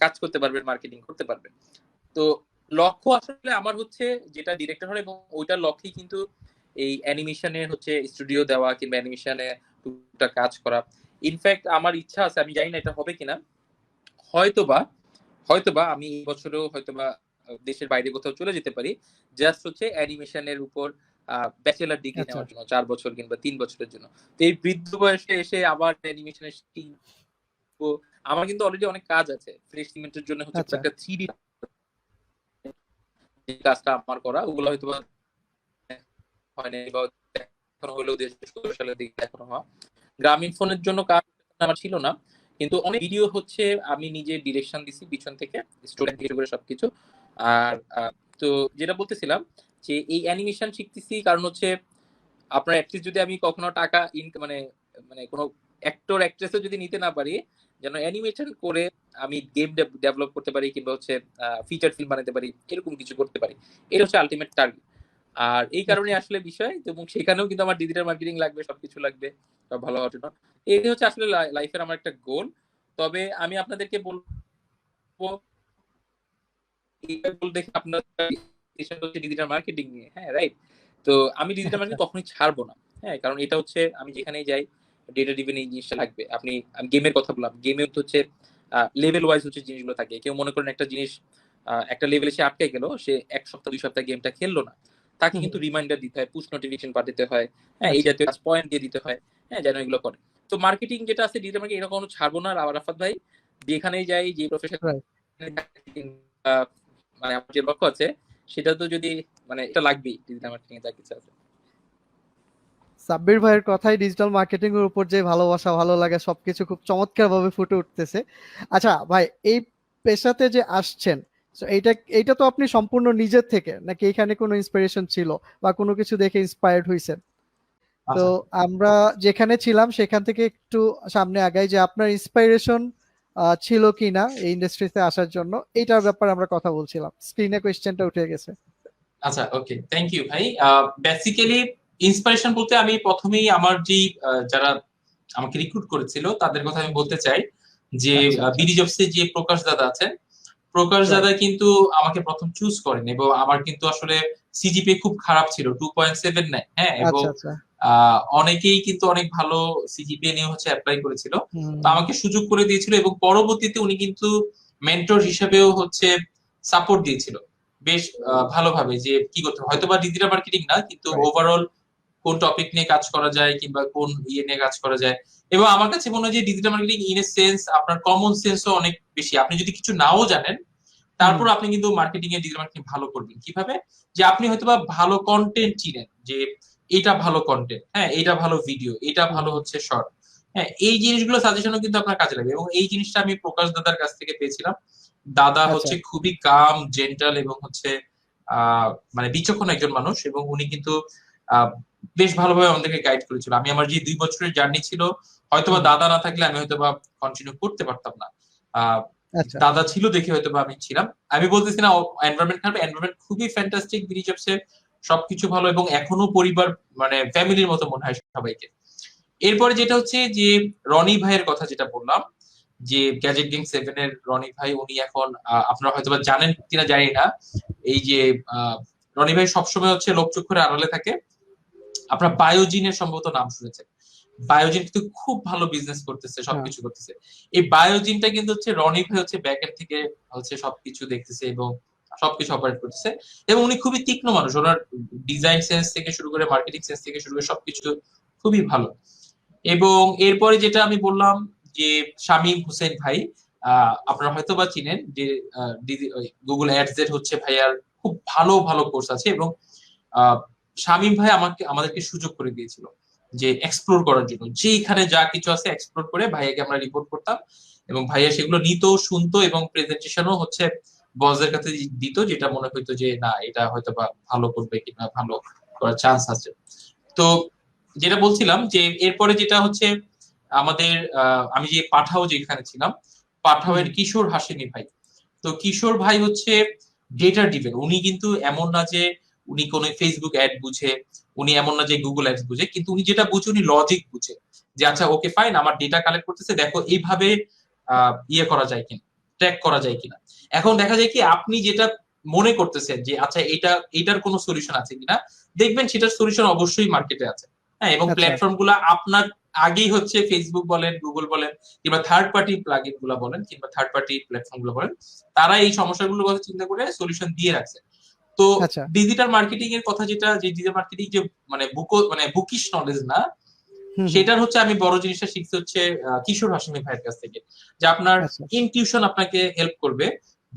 কাজ করতে পারবেন, মার্কেটিং করতে পারবেন। তো লক্ষ্য আসলে আমার হচ্ছে যেটা ডিরেক্টর হয়, এবং ওইটার লক্ষ্যই কিন্তু এই অ্যানিমেশনের হচ্ছে স্টুডিও দেওয়া কিংবা অ্যানিমেশনে টুকটাক কাজ করা। ইনফ্যাক্ট আমার ইচ্ছা আছে, আমি জানি না এটা হবে কিনা, হয়তোবা হয়তোবা আমি এই বছরেও হয়তোবা দেশের বাইরে কোথাও চলে যেতে পারি, জাস্ট হচ্ছে অ্যানিমেশনের উপর ব্যাচেলার ডিগ্রি আচ্ছা নেওয়ার জন্য 4 বছর কিংবা 3 বছরের জন্য। তো এই বৃদ্ধ বয়সে এসে আবার অ্যানিমেশনের শিখবো। আমার কিন্তু অলরেডি অনেক কাজ আছে। ফ্রেশ সিমেন্টের জন্য হচ্ছে আচ্ছা একটা 3D কাজটা আমার করা, ওগুলো হয়তো হয় নাই বা এখনো হলেও 2016 সালের দিকে এখনো হওয়া। গ্রামীণ ফোনের জন্য কাজ আমার ছিল না, কিন্তু অনেক ভিডিও হচ্ছে আমি নিজে ডিরেকশন দিছি পিছন থেকে, স্টুডেন্ট হিসেবে সবকিছু। আর তো যেটা বলতেছিলাম যে এই অ্যানিমেশন শিখতেছি কারণ হচ্ছে আপনার অ্যাটলিস্ট যদি আমি কখনো টাকা মানে মানে কোনো অ্যাক্টর অ্যাক্ট্রেসও যদি নিতে না পারি, যেন অ্যানিমেশন করে আমি গেম ডেভেলপ করতে পারি কিংবা হচ্ছে ফিচার ফিল্ম বানাতে পারি, এরকম কিছু করতে পারি। এটা হচ্ছে আলটিমেট টার্গেট। আর এই কারণে আসলে বিষয়, এবং সেখানেও কিন্তু আমার ডিজিটাল মার্কেটিং লাগবে, সবকিছু লাগবে সব ভালো হওয়ার জন্য। এই হচ্ছে আসলে লাইফের আমার একটা গোল। তবে আমি আপনাদেরকে বলবো দেখে আপনার ডিজিটাল মার্কেটিং নিয়ে, হ্যাঁ রাইট। তো আমি ডিজিটাল আচ্ছা মার্কেটিং কখনোই ছাড়বো না। হ্যাঁ, কারণ এটা হচ্ছে আমি যেখানেই যাই ডেটা ড্রিভেন এই জিনিসটা লাগবে। আমি গেমের কথা বললাম, গেমে হচ্ছে লেভেল ওয়াইজ হচ্ছে জিনিসগুলো থাকে। কেউ মনে করেন একটা জিনিস একটা লেভেলে সে আটকে গেল, সে 1 সপ্তাহ 2 সপ্তাহ গেমটা খেললো না, তাকে কিন্তু রিমাইন্ডার দিতে হয়, পুশ নোটিফিকেশন পাঠাতে হয়, হ্যাঁ এই আচ্ছা জাতীয় পয়েন্ট দিয়ে দিতে হয়, হ্যাঁ যেন এগুলো করে। তো মার্কেটিং যেটা আছে ডিজিটাল মার্কেটিং এরকম ছাড়বো না। আর রাফাত ভাই যেখানেই যাই, যে প্রফেশন রাইট। মানে আমার যে লক্ষ্য আছে সেটা তো যদি মানে এটা লাগবেই ডিজিটাল মার্কেটিং এ যা কিছু আছে। সাব্বির ভাইয়ের কথাই ডিজিটাল মার্কেটিং এর উপর যে ভালোবাসা ভালো লাগা সবকিছু খুব চমৎকার ভাবে ফুটে উঠতেছে। আচ্ছা ভাই, এই পেশাতে যে আসছেন, তো এইটা তো আপনি সম্পূর্ণ নিজের থেকে, নাকি এখানে কোনো ইন্সপিরেশন ছিল বা কোনো কিছু দেখে ইন্সপায়ার্ড হইছেন? তো আচ্ছা আমরা যেখানে ছিলাম সেখান থেকে একটু সামনে আগাই, যে আপনার ইন্সপিরেশন ছিল কিনা এই ইন্ডাস্ট্রিতে আসার জন্য, এইটার ব্যাপারে আমরা কথা বলছিলাম। স্ক্রিনে কোয়েশ্চেনটা উঠে গেছে। আচ্ছা ওকে, থ্যাংক ইউ ভাই। বেসিক্যালি ইন্সপিরেশন বলতে আমি প্রথমেই আমার যে যারা আমাকে রিক্রুট করেছিল তাদের কথা আমি বলতে চাই। যে আচ্ছা আচ্ছা বিডি জবসে যে প্রকাশ দাদা আছেন, প্রকাশ রাইট। দাদা কিন্তু আমাকে প্রথম চুজ করেন, এবং আমার কিন্তু আসলে সিজিপিএ খুব খারাপ ছিল, 2.79। হ্যাঁ, এবং আচ্ছা আচ্ছা অনেকেই কিন্তু অনেক ভালো সিজিপিএ নিয়ে হচ্ছে অ্যাপ্লাই করেছিল। তো হুম আমাকে সুযোগ করে দিয়েছিল, এবং পরবর্তীতে উনি কিন্তু মেন্টর হিসেবেও হচ্ছে সাপোর্ট দিয়েছিল বেশ ভালোভাবে, যে কি করতে হবে। হয়তো বা ডিজিটাল মার্কেটিং না, কিন্তু রাইট। ওভারঅল কোন টপিক নিয়ে কাজ করা যায় কিংবা কোন নিয়ে কাজ করা যায়। এবং আমার কাছে মনে হয় যে digital marketing in a sense আপনার কমন সেন্সও অনেক বেশি। আপনি যদি কিছু নাও জানেন, হুম তারপর আপনি কিন্তু মার্কেটিং এ ডিজিটাল মার্কেটিং ভালো করবেন কিভাবে, যে আপনি হয়তোবা ভালো কন্টেন্ট চিনেন, যে এটা ভালো কন্টেন্ট, হ্যাঁ এটা ভালো ভিডিও, এটা হুম ভালো হুম। হচ্ছে শর্ট, হ্যাঁ এই জিনিসগুলো সাজেশনও কিন্তু আপনার কাজে লাগবে। এবং এই জিনিসটা আমি প্রকাশ দাদার কাছ থেকে পেয়েছিলাম। দাদা আচ্ছা হচ্ছে খুবই কাম জেন্টাল এবং হচ্ছে মানে বিচক্ষণ একজন মানুষ, এবং উনি কিন্তু আহ বেশ ভালোভাবে আমাদেরকে গাইড করেছিল। আমি আমার যে 2 বছরের জার্নি ছিল, হয়তোবা হুম দাদা না থাকলে আমি হয়তোবা কন্টিনিউ করতে পারতাম না। আহ আচ্ছা দাদা ছিল দেখে হয়তো আমি ছিলাম। আমি বলতেছি না এনভায়রনমেন্ট খারাপ, এনভায়রনমেন্ট খুবই ফ্যান্টাস্টিক বিডি জবসে, সবকিছু ভালো, এবং এখনো পরিবার মানে ফ্যামিলির মতো মনে হয় সবাইকে। এরপরে যেটা হচ্ছে যে রনি ভাইয়ের কথা যেটা বললাম, যে গ্যাজেট গ্যাং 7 এর রনি ভাই, উনি এখন আপনারা হয়তোবা জানেন কিনা জানি না, এই যে রনি ভাই সবসময় হচ্ছে লোকচক্ষুর আড়ালে থাকে। আপনার বায়োজিনের সম্ভবত নাম শুনেছেন। বায়োজিন কিন্তু খুব ভালো বিজনেস করতেছে, হ্যাঁ সবকিছু করতেছে। এই বায়োজিনটা কিন্তু হচ্ছে রনি ভাই হচ্ছে ব্যাক এন্ড থেকে হচ্ছে সবকিছু দেখতেছে এবং সবকিছু অপারেট করতেছে। এবং উনি খুবই তীক্ষ্ণ মানুষ, ওনার ডিজাইন সেন্স থেকে শুরু করে মার্কেটিং সেন্স থেকে শুরু করে সবকিছু খুবই ভালো। এবং এরপরে যেটা আমি বললাম যে শামীম হোসেন ভাই, আপনারা হয়তো বা চিনেন, যে গুগল অ্যাডস এর হচ্ছে ভাইয়ার খুব ভালো ভালো কোর্স আছে, এবং শামীম ভাই আমাদেরকে সুযোগ করে দিয়েছিল যে এক্সপ্লোর করার জন্য, যেখানে যা কিছু আছে এক্সপ্লোর করে ভাইয়াকে আমরা রিপোর্ট করতাম, এবং ভাইয়া সেগুলো নিত, শুনতো, এবং প্রেজেন্টেশনও হচ্ছে বসের কাছে দিত, যেটা মনে হইতো যে না এটা হয়তো বা ভালো করবে কিংবা ভালো করার চান্স আছে। তো যেটা বলছিলাম যে এরপরে যেটা হচ্ছে আমাদের আমি যে পাঠাও যেখানে ছিলাম, পাঠাওয়ের কিশোর হাসিমি ভাই। তো কিশোর ভাই হচ্ছে ডেটা ডিভেন, উনি কিন্তু এমন না যে উনি কোন ফেসবুক অ্যাড বুঝে, উনি এমন না যে গুগল অ্যাডস বুঝে, কিন্তু উনি যেটা বুঝে উনি লজিক বুঝে, যে আচ্ছা ওকে ফাইন আমার ডেটা কালেক্ট করতেছে, দেখো এইভাবে ইয়ে করা যায় কিনা, ট্র্যাক করা যায় কিনা। এখন দেখা যায় কি আপনি যেটা মনে করতেছেন যে আচ্ছা এটার কোনো সলিউশন আছে কিনা, দেখবেন সেটার সলিউশন অবশ্যই মার্কেটে আছে। হ্যাঁ, এবং প্ল্যাটফর্ম গুলা আপনার আগেই হচ্ছে ফেসবুক বলেন, গুগল বলেন, কিংবা থার্ড পার্টি প্লাগইন গুলা বলেন, কিংবা থার্ড পার্টি প্ল্যাটফর্ম গুলো বলেন, তারা এই সমস্যাগুলোর কথা চিন্তা করে সলিউশন দিয়ে রাখছে। তো ডিজিটাল মার্কেটিং এর কথা যেটা, যে ডিজিটাল মার্কেটিং যে মানে বুকিশ নলেজ না, সেটার হচ্ছে আমি বড় জিনিসটা শিখতে হচ্ছে কিশোর হাসিমি ভাইয়ের কাছ থেকে, যে আপনার ইনটিউশন আপনাকে হেল্প করবে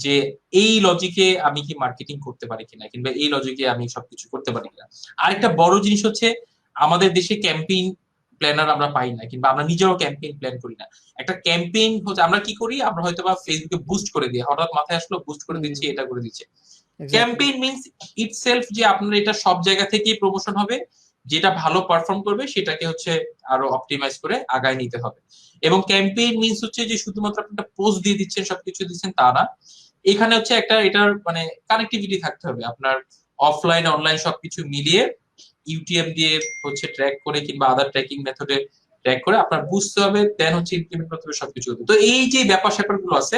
যে এই লজিকে আমি কি মার্কেটিং করতে পারি কিনা, কিংবা এই লজিকে আমি সবকিছু করতে পারি কিনা। আরেকটা বড় জিনিস হচ্ছে আমাদের দেশে ক্যাম্পেইন প্ল্যানার আমরা পাই না, কিংবা আমরা নিজেরাও ক্যাম্পেইন প্ল্যান করি না। একটা ক্যাম্পেইন হচ্ছে আমরা কি করি, আমরা হয়তো বা ফেসবুকে বুস্ট করে দিই, হঠাৎ মাথায় আসলো বুস্ট করে দিচ্ছি, এটা করে দিচ্ছি। ক্যাম্পেইন মিন্স ইটসেলফ যে আপনার এটা সব জায়গা থেকেই প্রমোশন হবে, যেটা ভালো পারফর্ম করবে সেটাকে হচ্ছে আরো অপটিমাইজ করে আগায় নিতে হবে। এবং ক্যাম্পেইন মিন্স হচ্ছে যে শুধুমাত্র আপনি একটা পোস্ট দিয়ে দিচ্ছেন, সবকিছু দিচ্ছেন, তা না। এখানে হচ্ছে একটা এটার মানে কানেক্টিভিটি থাকতে হবে, আপনার অফলাইন অনলাইন সবকিছু মিলিয়ে ইউটিএম দিয়ে হচ্ছে ট্র্যাক করে, কিংবা আদার ট্র্যাকিং মেথডে ট্র্যাক করে আপনার বুঝতে হবে, দেন হচ্ছে ইমপ্লিমেন্ট করতে হবে সবকিছু। তো এই যে ব্যাপার স্যাপার গুলো আছে,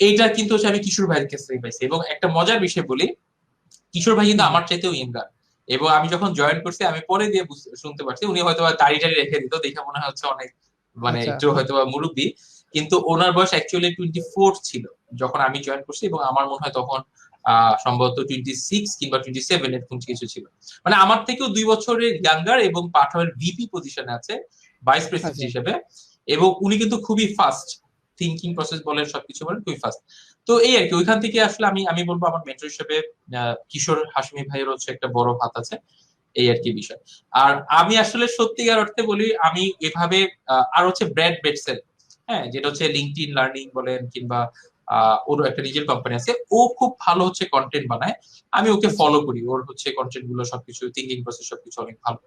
এইটা কিন্তু হচ্ছে আমি কিশোর ভাইয়ের কাছ থেকে পাইছি। এবং একটা মজার বিষয় বলি, কিশোর ভাই কিন্তু আমার চাইতেও ইয়ঙ্গার, এবং আমি যখন জয়েন করছি আমি পরে দিয়ে শুনতে পারছি উনি হয়তো দাড়ি টাড়ি রেখে দিত, দেখে মনে হচ্ছে অনেক মানে একটু হয়তো মুরব্বী, কিন্তু ওনার বয়স অ্যাকচুয়ালি 24 ছিল যখন আমি জয়েন করছি, এবং আমার মনে হয় তখন সম্ভবত 26 কিংবা 27 এরকম কিছু ছিল। মানে আমার থেকেও 2 বছরের ইয়াঙ্গার, এবং পাঠাওয়ের ভিপি পজিশনে আছে, ভাইস প্রেসিডেন্ট হিসেবে। এবং উনি কিন্তু খুবই ফাস্ট, থিঙ্কিং প্রসেস বলেন, সবকিছু বলেন, খুবই ফাস্ট। তো এই আর কি, ওইখান থেকে আসলে আমি বলবো আমার মেন্টর হিসেবে কিশোর হাসিমি ভাইয়ের হচ্ছে একটা বড় হাত আছে, এই আর কি বিষয়। আর আমি আসলে সত্যিকার অর্থে বলি, আমি এভাবে আর হচ্ছে ব্র্যাড বেটসেল, হ্যাঁ, যেটা হচ্ছে লিঙ্কডইন লার্নিং বলেন, কিংবা ওর একটা নিজের কোম্পানি আছে, ও খুব ভালো হচ্ছে কন্টেন্ট বানায়, আমি ওকে ফলো করি, ওর হচ্ছে কন্টেন্ট গুলো সবকিছু, থিঙ্কিং প্রসেস সবকিছু অনেক ভালো।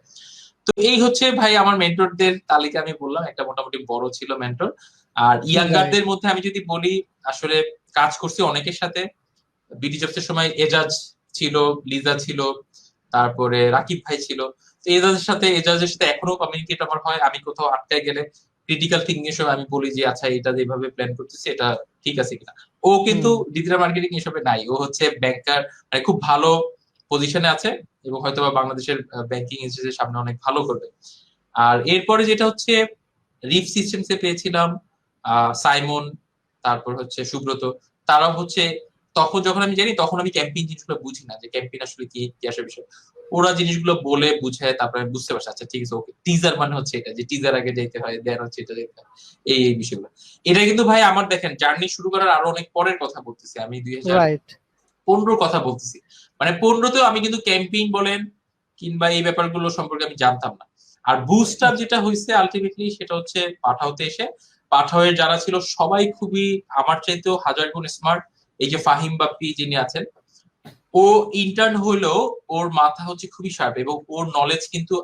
তো এই হচ্ছে ভাই আমার মেন্টরদের তালিকা, আমি বললাম একটা মোটামুটি বড় ছিল মেন্টর। আর ইয়াঙ্গারদের মধ্যে আমি যদি বলি, আসলে কাজ করছি অনেকের সাথে। বিডি জবসের সময় এজাজ ছিল, লিজা ছিল, তারপরে রাকিব ভাই ছিল। এজাজের সাথে এখনো কমিউনিকেট আমার হয়। আমি কোথাও আটকায় গেলে ক্রিটিক্যাল থিঙ্কিং এর সময় আমি বলি যে আচ্ছা এটা যেভাবে প্ল্যান করতেছি এটা ঠিক আছে কিনা। ও কিন্তু ডিজিটাল মার্কেটিং এসবে নাই, ও হচ্ছে ব্যাংকার, মানে খুব ভালো পজিশনে আছে, এবং হয়তো বাংলাদেশের ব্যাংকিং ইন্ডাস্ট্রির সামনে অনেক ভালো করবে। আর এরপরে যেটা হচ্ছে রিফ সিস্টেমসে পেয়েছিলাম সাইমন, তারপর হচ্ছে সুব্রত। তারাও হচ্ছে তখন যখন আমি জানি তখন আমি ক্যাম্পেইন জিনিসগুলো বুঝি না, যে ক্যাম্পেইন আসলে কি কি আসলে বিষয়। ওরা জিনিসগুলো বলে বুঝে তারপরে আমি বুঝতে পারছি আচ্ছা ঠিক আছে, ওকে টিজার মানে হচ্ছে এটা, যে টিজার আগে যেতে হয়, দেন হচ্ছে এটা যেতে হয়, এই বিষয়গুলো। এটা কিন্তু ভাই আমার দেখেন জার্নি শুরু করার আরো অনেক পরের কথা বলতেছি, আমি 2015 কথা বলতেছি। মানে 15তেও আমি কিন্তু ক্যাম্পেইন বলেন কিংবা এই ব্যাপারগুলো সম্পর্কে আমি জানতাম না। আর বুস্ট আপ যেটা হয়েছে আলটিমেটলি সেটা হচ্ছে পাঠাওতে এসে। পাঠাওয়ের যারা ছিল সবাই খুবই আমার চাইতেও হাজার গুণ স্মার্ট। এই যে ফাহিম বাপ্পি যিনি আছেন, ও ইন্টার্ন হলেও ওর মাথা হচ্ছে খুবই শার্প, এবং ওর নলেজ কিন্তু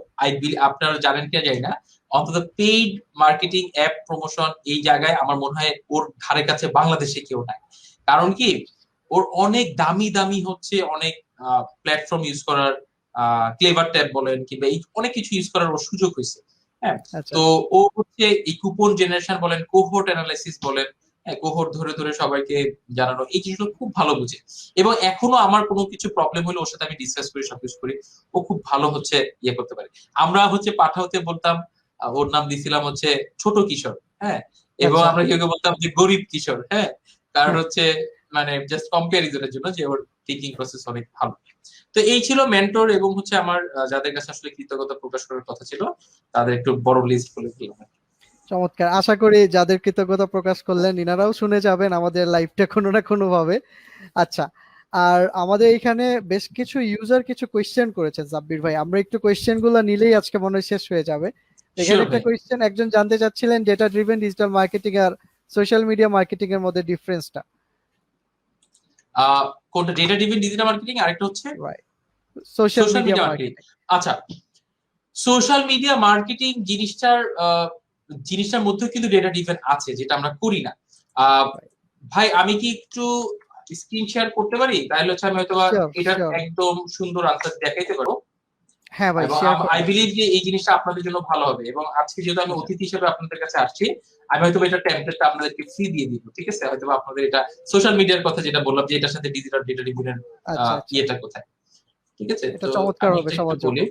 আপনারা জানেন কিনা জানি না, অন্তত পেইড মার্কেটিং অ্যাপ প্রমোশন এই জায়গায় আমার মনে হয় ওর ধারে কাছে বাংলাদেশে কেউ নাই। কারণ কি, ওর অনেক দামি দামি হচ্ছে অনেক প্ল্যাটফর্ম ইউজ করার, ক্লেভার ট্যাব বলেন কিংবা এই অনেক কিছু ইউজ করার ওর সুযোগ হয়েছে। হ্যাঁ, তো ও হচ্ছে এই কুপন জেনারেশন বলেন, কোহোর্ট অ্যানালাইসিস বলেন, কোহোর্ট ধরে ধরে সবাইকে জানানো, এই জিনিসগুলো খুব ভালো বুঝে। এবং এখনো আমার কোনো কিছু প্রবলেম হলে ওর সাথে আমি ডিসকাস করি, সবকিছু করি, ও খুব ভালো হচ্ছে ইয়ে করতে পারে। আমরা হচ্ছে পাঠাওতে বলতাম, ওর নাম দিছিলাম হচ্ছে ছোট কিশোর, হ্যাঁ, এবং আমরা কেউ কেউ বলতাম যে গরিব কিশোর, হ্যাঁ, কারণ হচ্ছে মানে জাস্ট কম্পারিজনের জন্য, যে ওর থিঙ্কিং প্রসেস অনেক ভালো। তো এই ছিল মেন্টর, এবং হচ্ছে আমার যাদের কাছে আসলে কৃতজ্ঞতা প্রকাশ করার কথা ছিল তাদের একটু বড় লিস্ট করে দিলাম। চমৎকার, আশা করি যাদের কৃতজ্ঞতা প্রকাশ করলেন ইনারাও শুনে যাবেন আমাদের লাইভটা কোনো না কোনো ভাবে। আচ্ছা, আর আমাদের এখানে বেশ কিছু ইউজার কিছু কোয়েশ্চেন করেছে জাব্বির ভাই, আমরা একটু কোয়েশ্চেন গুলো নিলেই আজকে মনে হয় শেষ হয়ে যাবে। এখানে শিওর একটা ভাই। কোয়েশ্চেন একজন জানতে চাচ্ছিলেন ডেটা ড্রিভেন ডিজিটাল মার্কেটিং আর সোশ্যাল মিডিয়া মার্কেটিং এর মধ্যে ডিফারেন্সটা। কোনটা? ডেটা ড্রিভেন ডিজিটাল মার্কেটিং, আরেকটা হচ্ছে right, social social media media marketing. Marketing. আচ্ছা, সোশ্যাল মিডিয়া মার্কেটিং জিনিসটার মধ্যে কিন্তু ডেটা ড্রিভেন আছে, যেটা আমরা করি না। ভাই আমি কি একটু স্ক্রিন শেয়ার করতে পারি? তাহলে হচ্ছে আমি হয়তো শিওর এটার শিওর। একদম সুন্দর আনসার দেখাইতে পারবো। হ্যাঁ ভাই, এবং শেয়ার আই করেন। বিলিভ যে এই জিনিসটা আপনাদের জন্য ভালো হবে। এবং আজকে যেহেতু আমি আচ্ছা অতিথি হিসেবে আপনাদের কাছে আসছি, আমি হয়তো এটা টেমপ্লেটটা আপনাদেরকে ফ্রি দিয়ে দিব, ঠিক আছে? হয়তো আপনাদের এটা সোশ্যাল মিডিয়ার কথা যেটা বললাম যে এটার সাথে ডিজিটাল ডেটা ড্রিভেন আচ্ছা আচ্ছা, ইয়েটা কোথায়, ঠিক আছে? এটা তো চমৎকার আমি হবে এটা একটু সবার জন্য। বলি।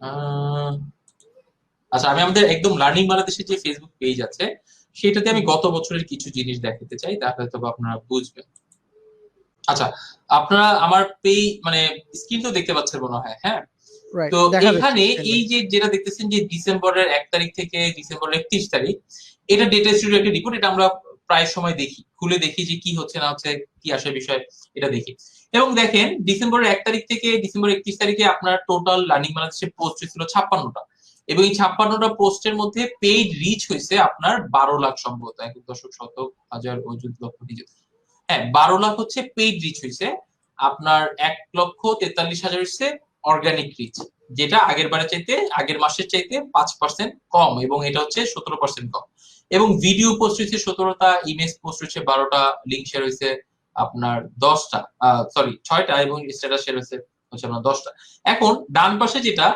আহ, আচ্ছা, আমি আমাদের একদম লার্নিং বাংলাদেশের যে ফেসবুক পেজ আছে সেটাতে আমি গত বছরের কিছু জিনিস দেখাতে চাই, তাহলে হয়তো আপনারা বুঝবেন। আচ্ছা, আপনারা আমার মানে স্ক্রিন তো দেখতে পাচ্ছেন মনে হয়, হ্যাঁ? রাইট, তো দেখা যাচ্ছে এখানে স্ক্রিনে। এই যে যেটা দেখতেছেন যে ডিসেম্বরের 1 তারিখ থেকে ডিসেম্বরের 31 তারিখ, এটা ডেটা স্টুডিও একটা রিপোর্ট। এটা আমরা প্রায় সময় দেখি, খুলে দেখি যে কি হচ্ছে না হচ্ছে, কি আসে বিষয়, এটা দেখি। এবং দেখেন ডিসেম্বরের 1 তারিখ থেকে ডিসেম্বর 31 তারিখে আপনার টোটাল লার্নিং বাংলাদেশে পোস্ট হয়েছিল 56টা। এবং এই 56টা পোস্টের মধ্যে পেইড রিচ হয়েছে আপনার 12 লাখ, সম্ভবত 1.7 লক্ষ নিজে। হ্যাঁ, 12 লাখ হচ্ছে পেইড রিচ হয়েছে। আপনার 1,43,000 হচ্ছে অর্গানিক রিচ, যেটা আগের মাসের চাইতে 5% কম, এবং এটা হচ্ছে 17% কম। এবং ভিডিও পোস্ট হয়েছে 17টা, ইমেজ পোস্ট হয়েছে 12টা, লিঙ্ক শেয়ার হয়েছে আপনার 10টা, সরি 6টা, এবং স্ট্যাটাস শেয়ার হয়েছে হচ্ছে আপনার 10টা। এখন ডান পাশে যেটা,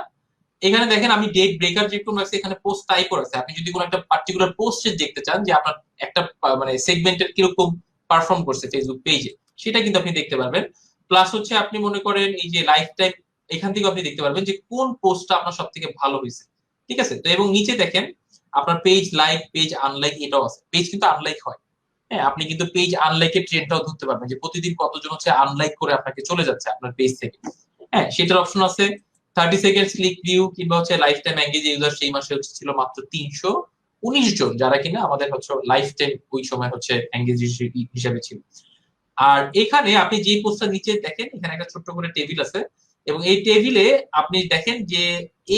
এখানে দেখেন আমি ডেট ব্রেকার যেরকম রাখছি, এখানে পোস্ট টাইপও আছে। আপনি যদি কোনো একটা পার্টিকুলার পোস্টে দেখতে চান যে আপনার একটা মানে সেগমেন্টের কিরকম পারফর্ম করছে ফেসবুক পেজে, সেটা কিন্তু আপনি দেখতে পারবেন। প্লাস হচ্ছে আপনি মনে করেন এই যে লাইফ টাইম, এখান থেকে আপনি দেখতে পারবেন যে কোন পোস্টটা আপনার সব থেকে ভালো হয়েছে, ঠিক আছে? তো এবং নিচে দেখেন আপনার পেজ লাইক, পেজ আনলাইক, এটাও আছে। পেজ কিন্তু আনলাইক হয়, হ্যাঁ, আপনি কিন্তু পেজ আনলাইকের ট্রেন্ডটাও ধরতে পারবেন যে প্রতিদিন কতজন হচ্ছে আনলাইক করে আপনাকে চলে যাচ্ছে আপনার পেজ থেকে। হ্যাঁ, সেটার অপশন আছে। 30 সেকেন্ড ক্লিক ভিউ কিংবা হচ্ছে লাইফ টাইম এঙ্গেজ ইউজার সেই মাসে হচ্ছে ছিল মাত্র 319 জন, যারা কিনা আমাদের হচ্ছে লাইফ টাইম ওই সময় হচ্ছে এঙ্গেজ হিসেবে ছিল। আর এখানে আপনি যে পোস্টটা নিচে দেখেন, এখানে একটা ছোট্ট করে টেবিল আছে, এবং এই টেবিলে আপনি দেখেন যে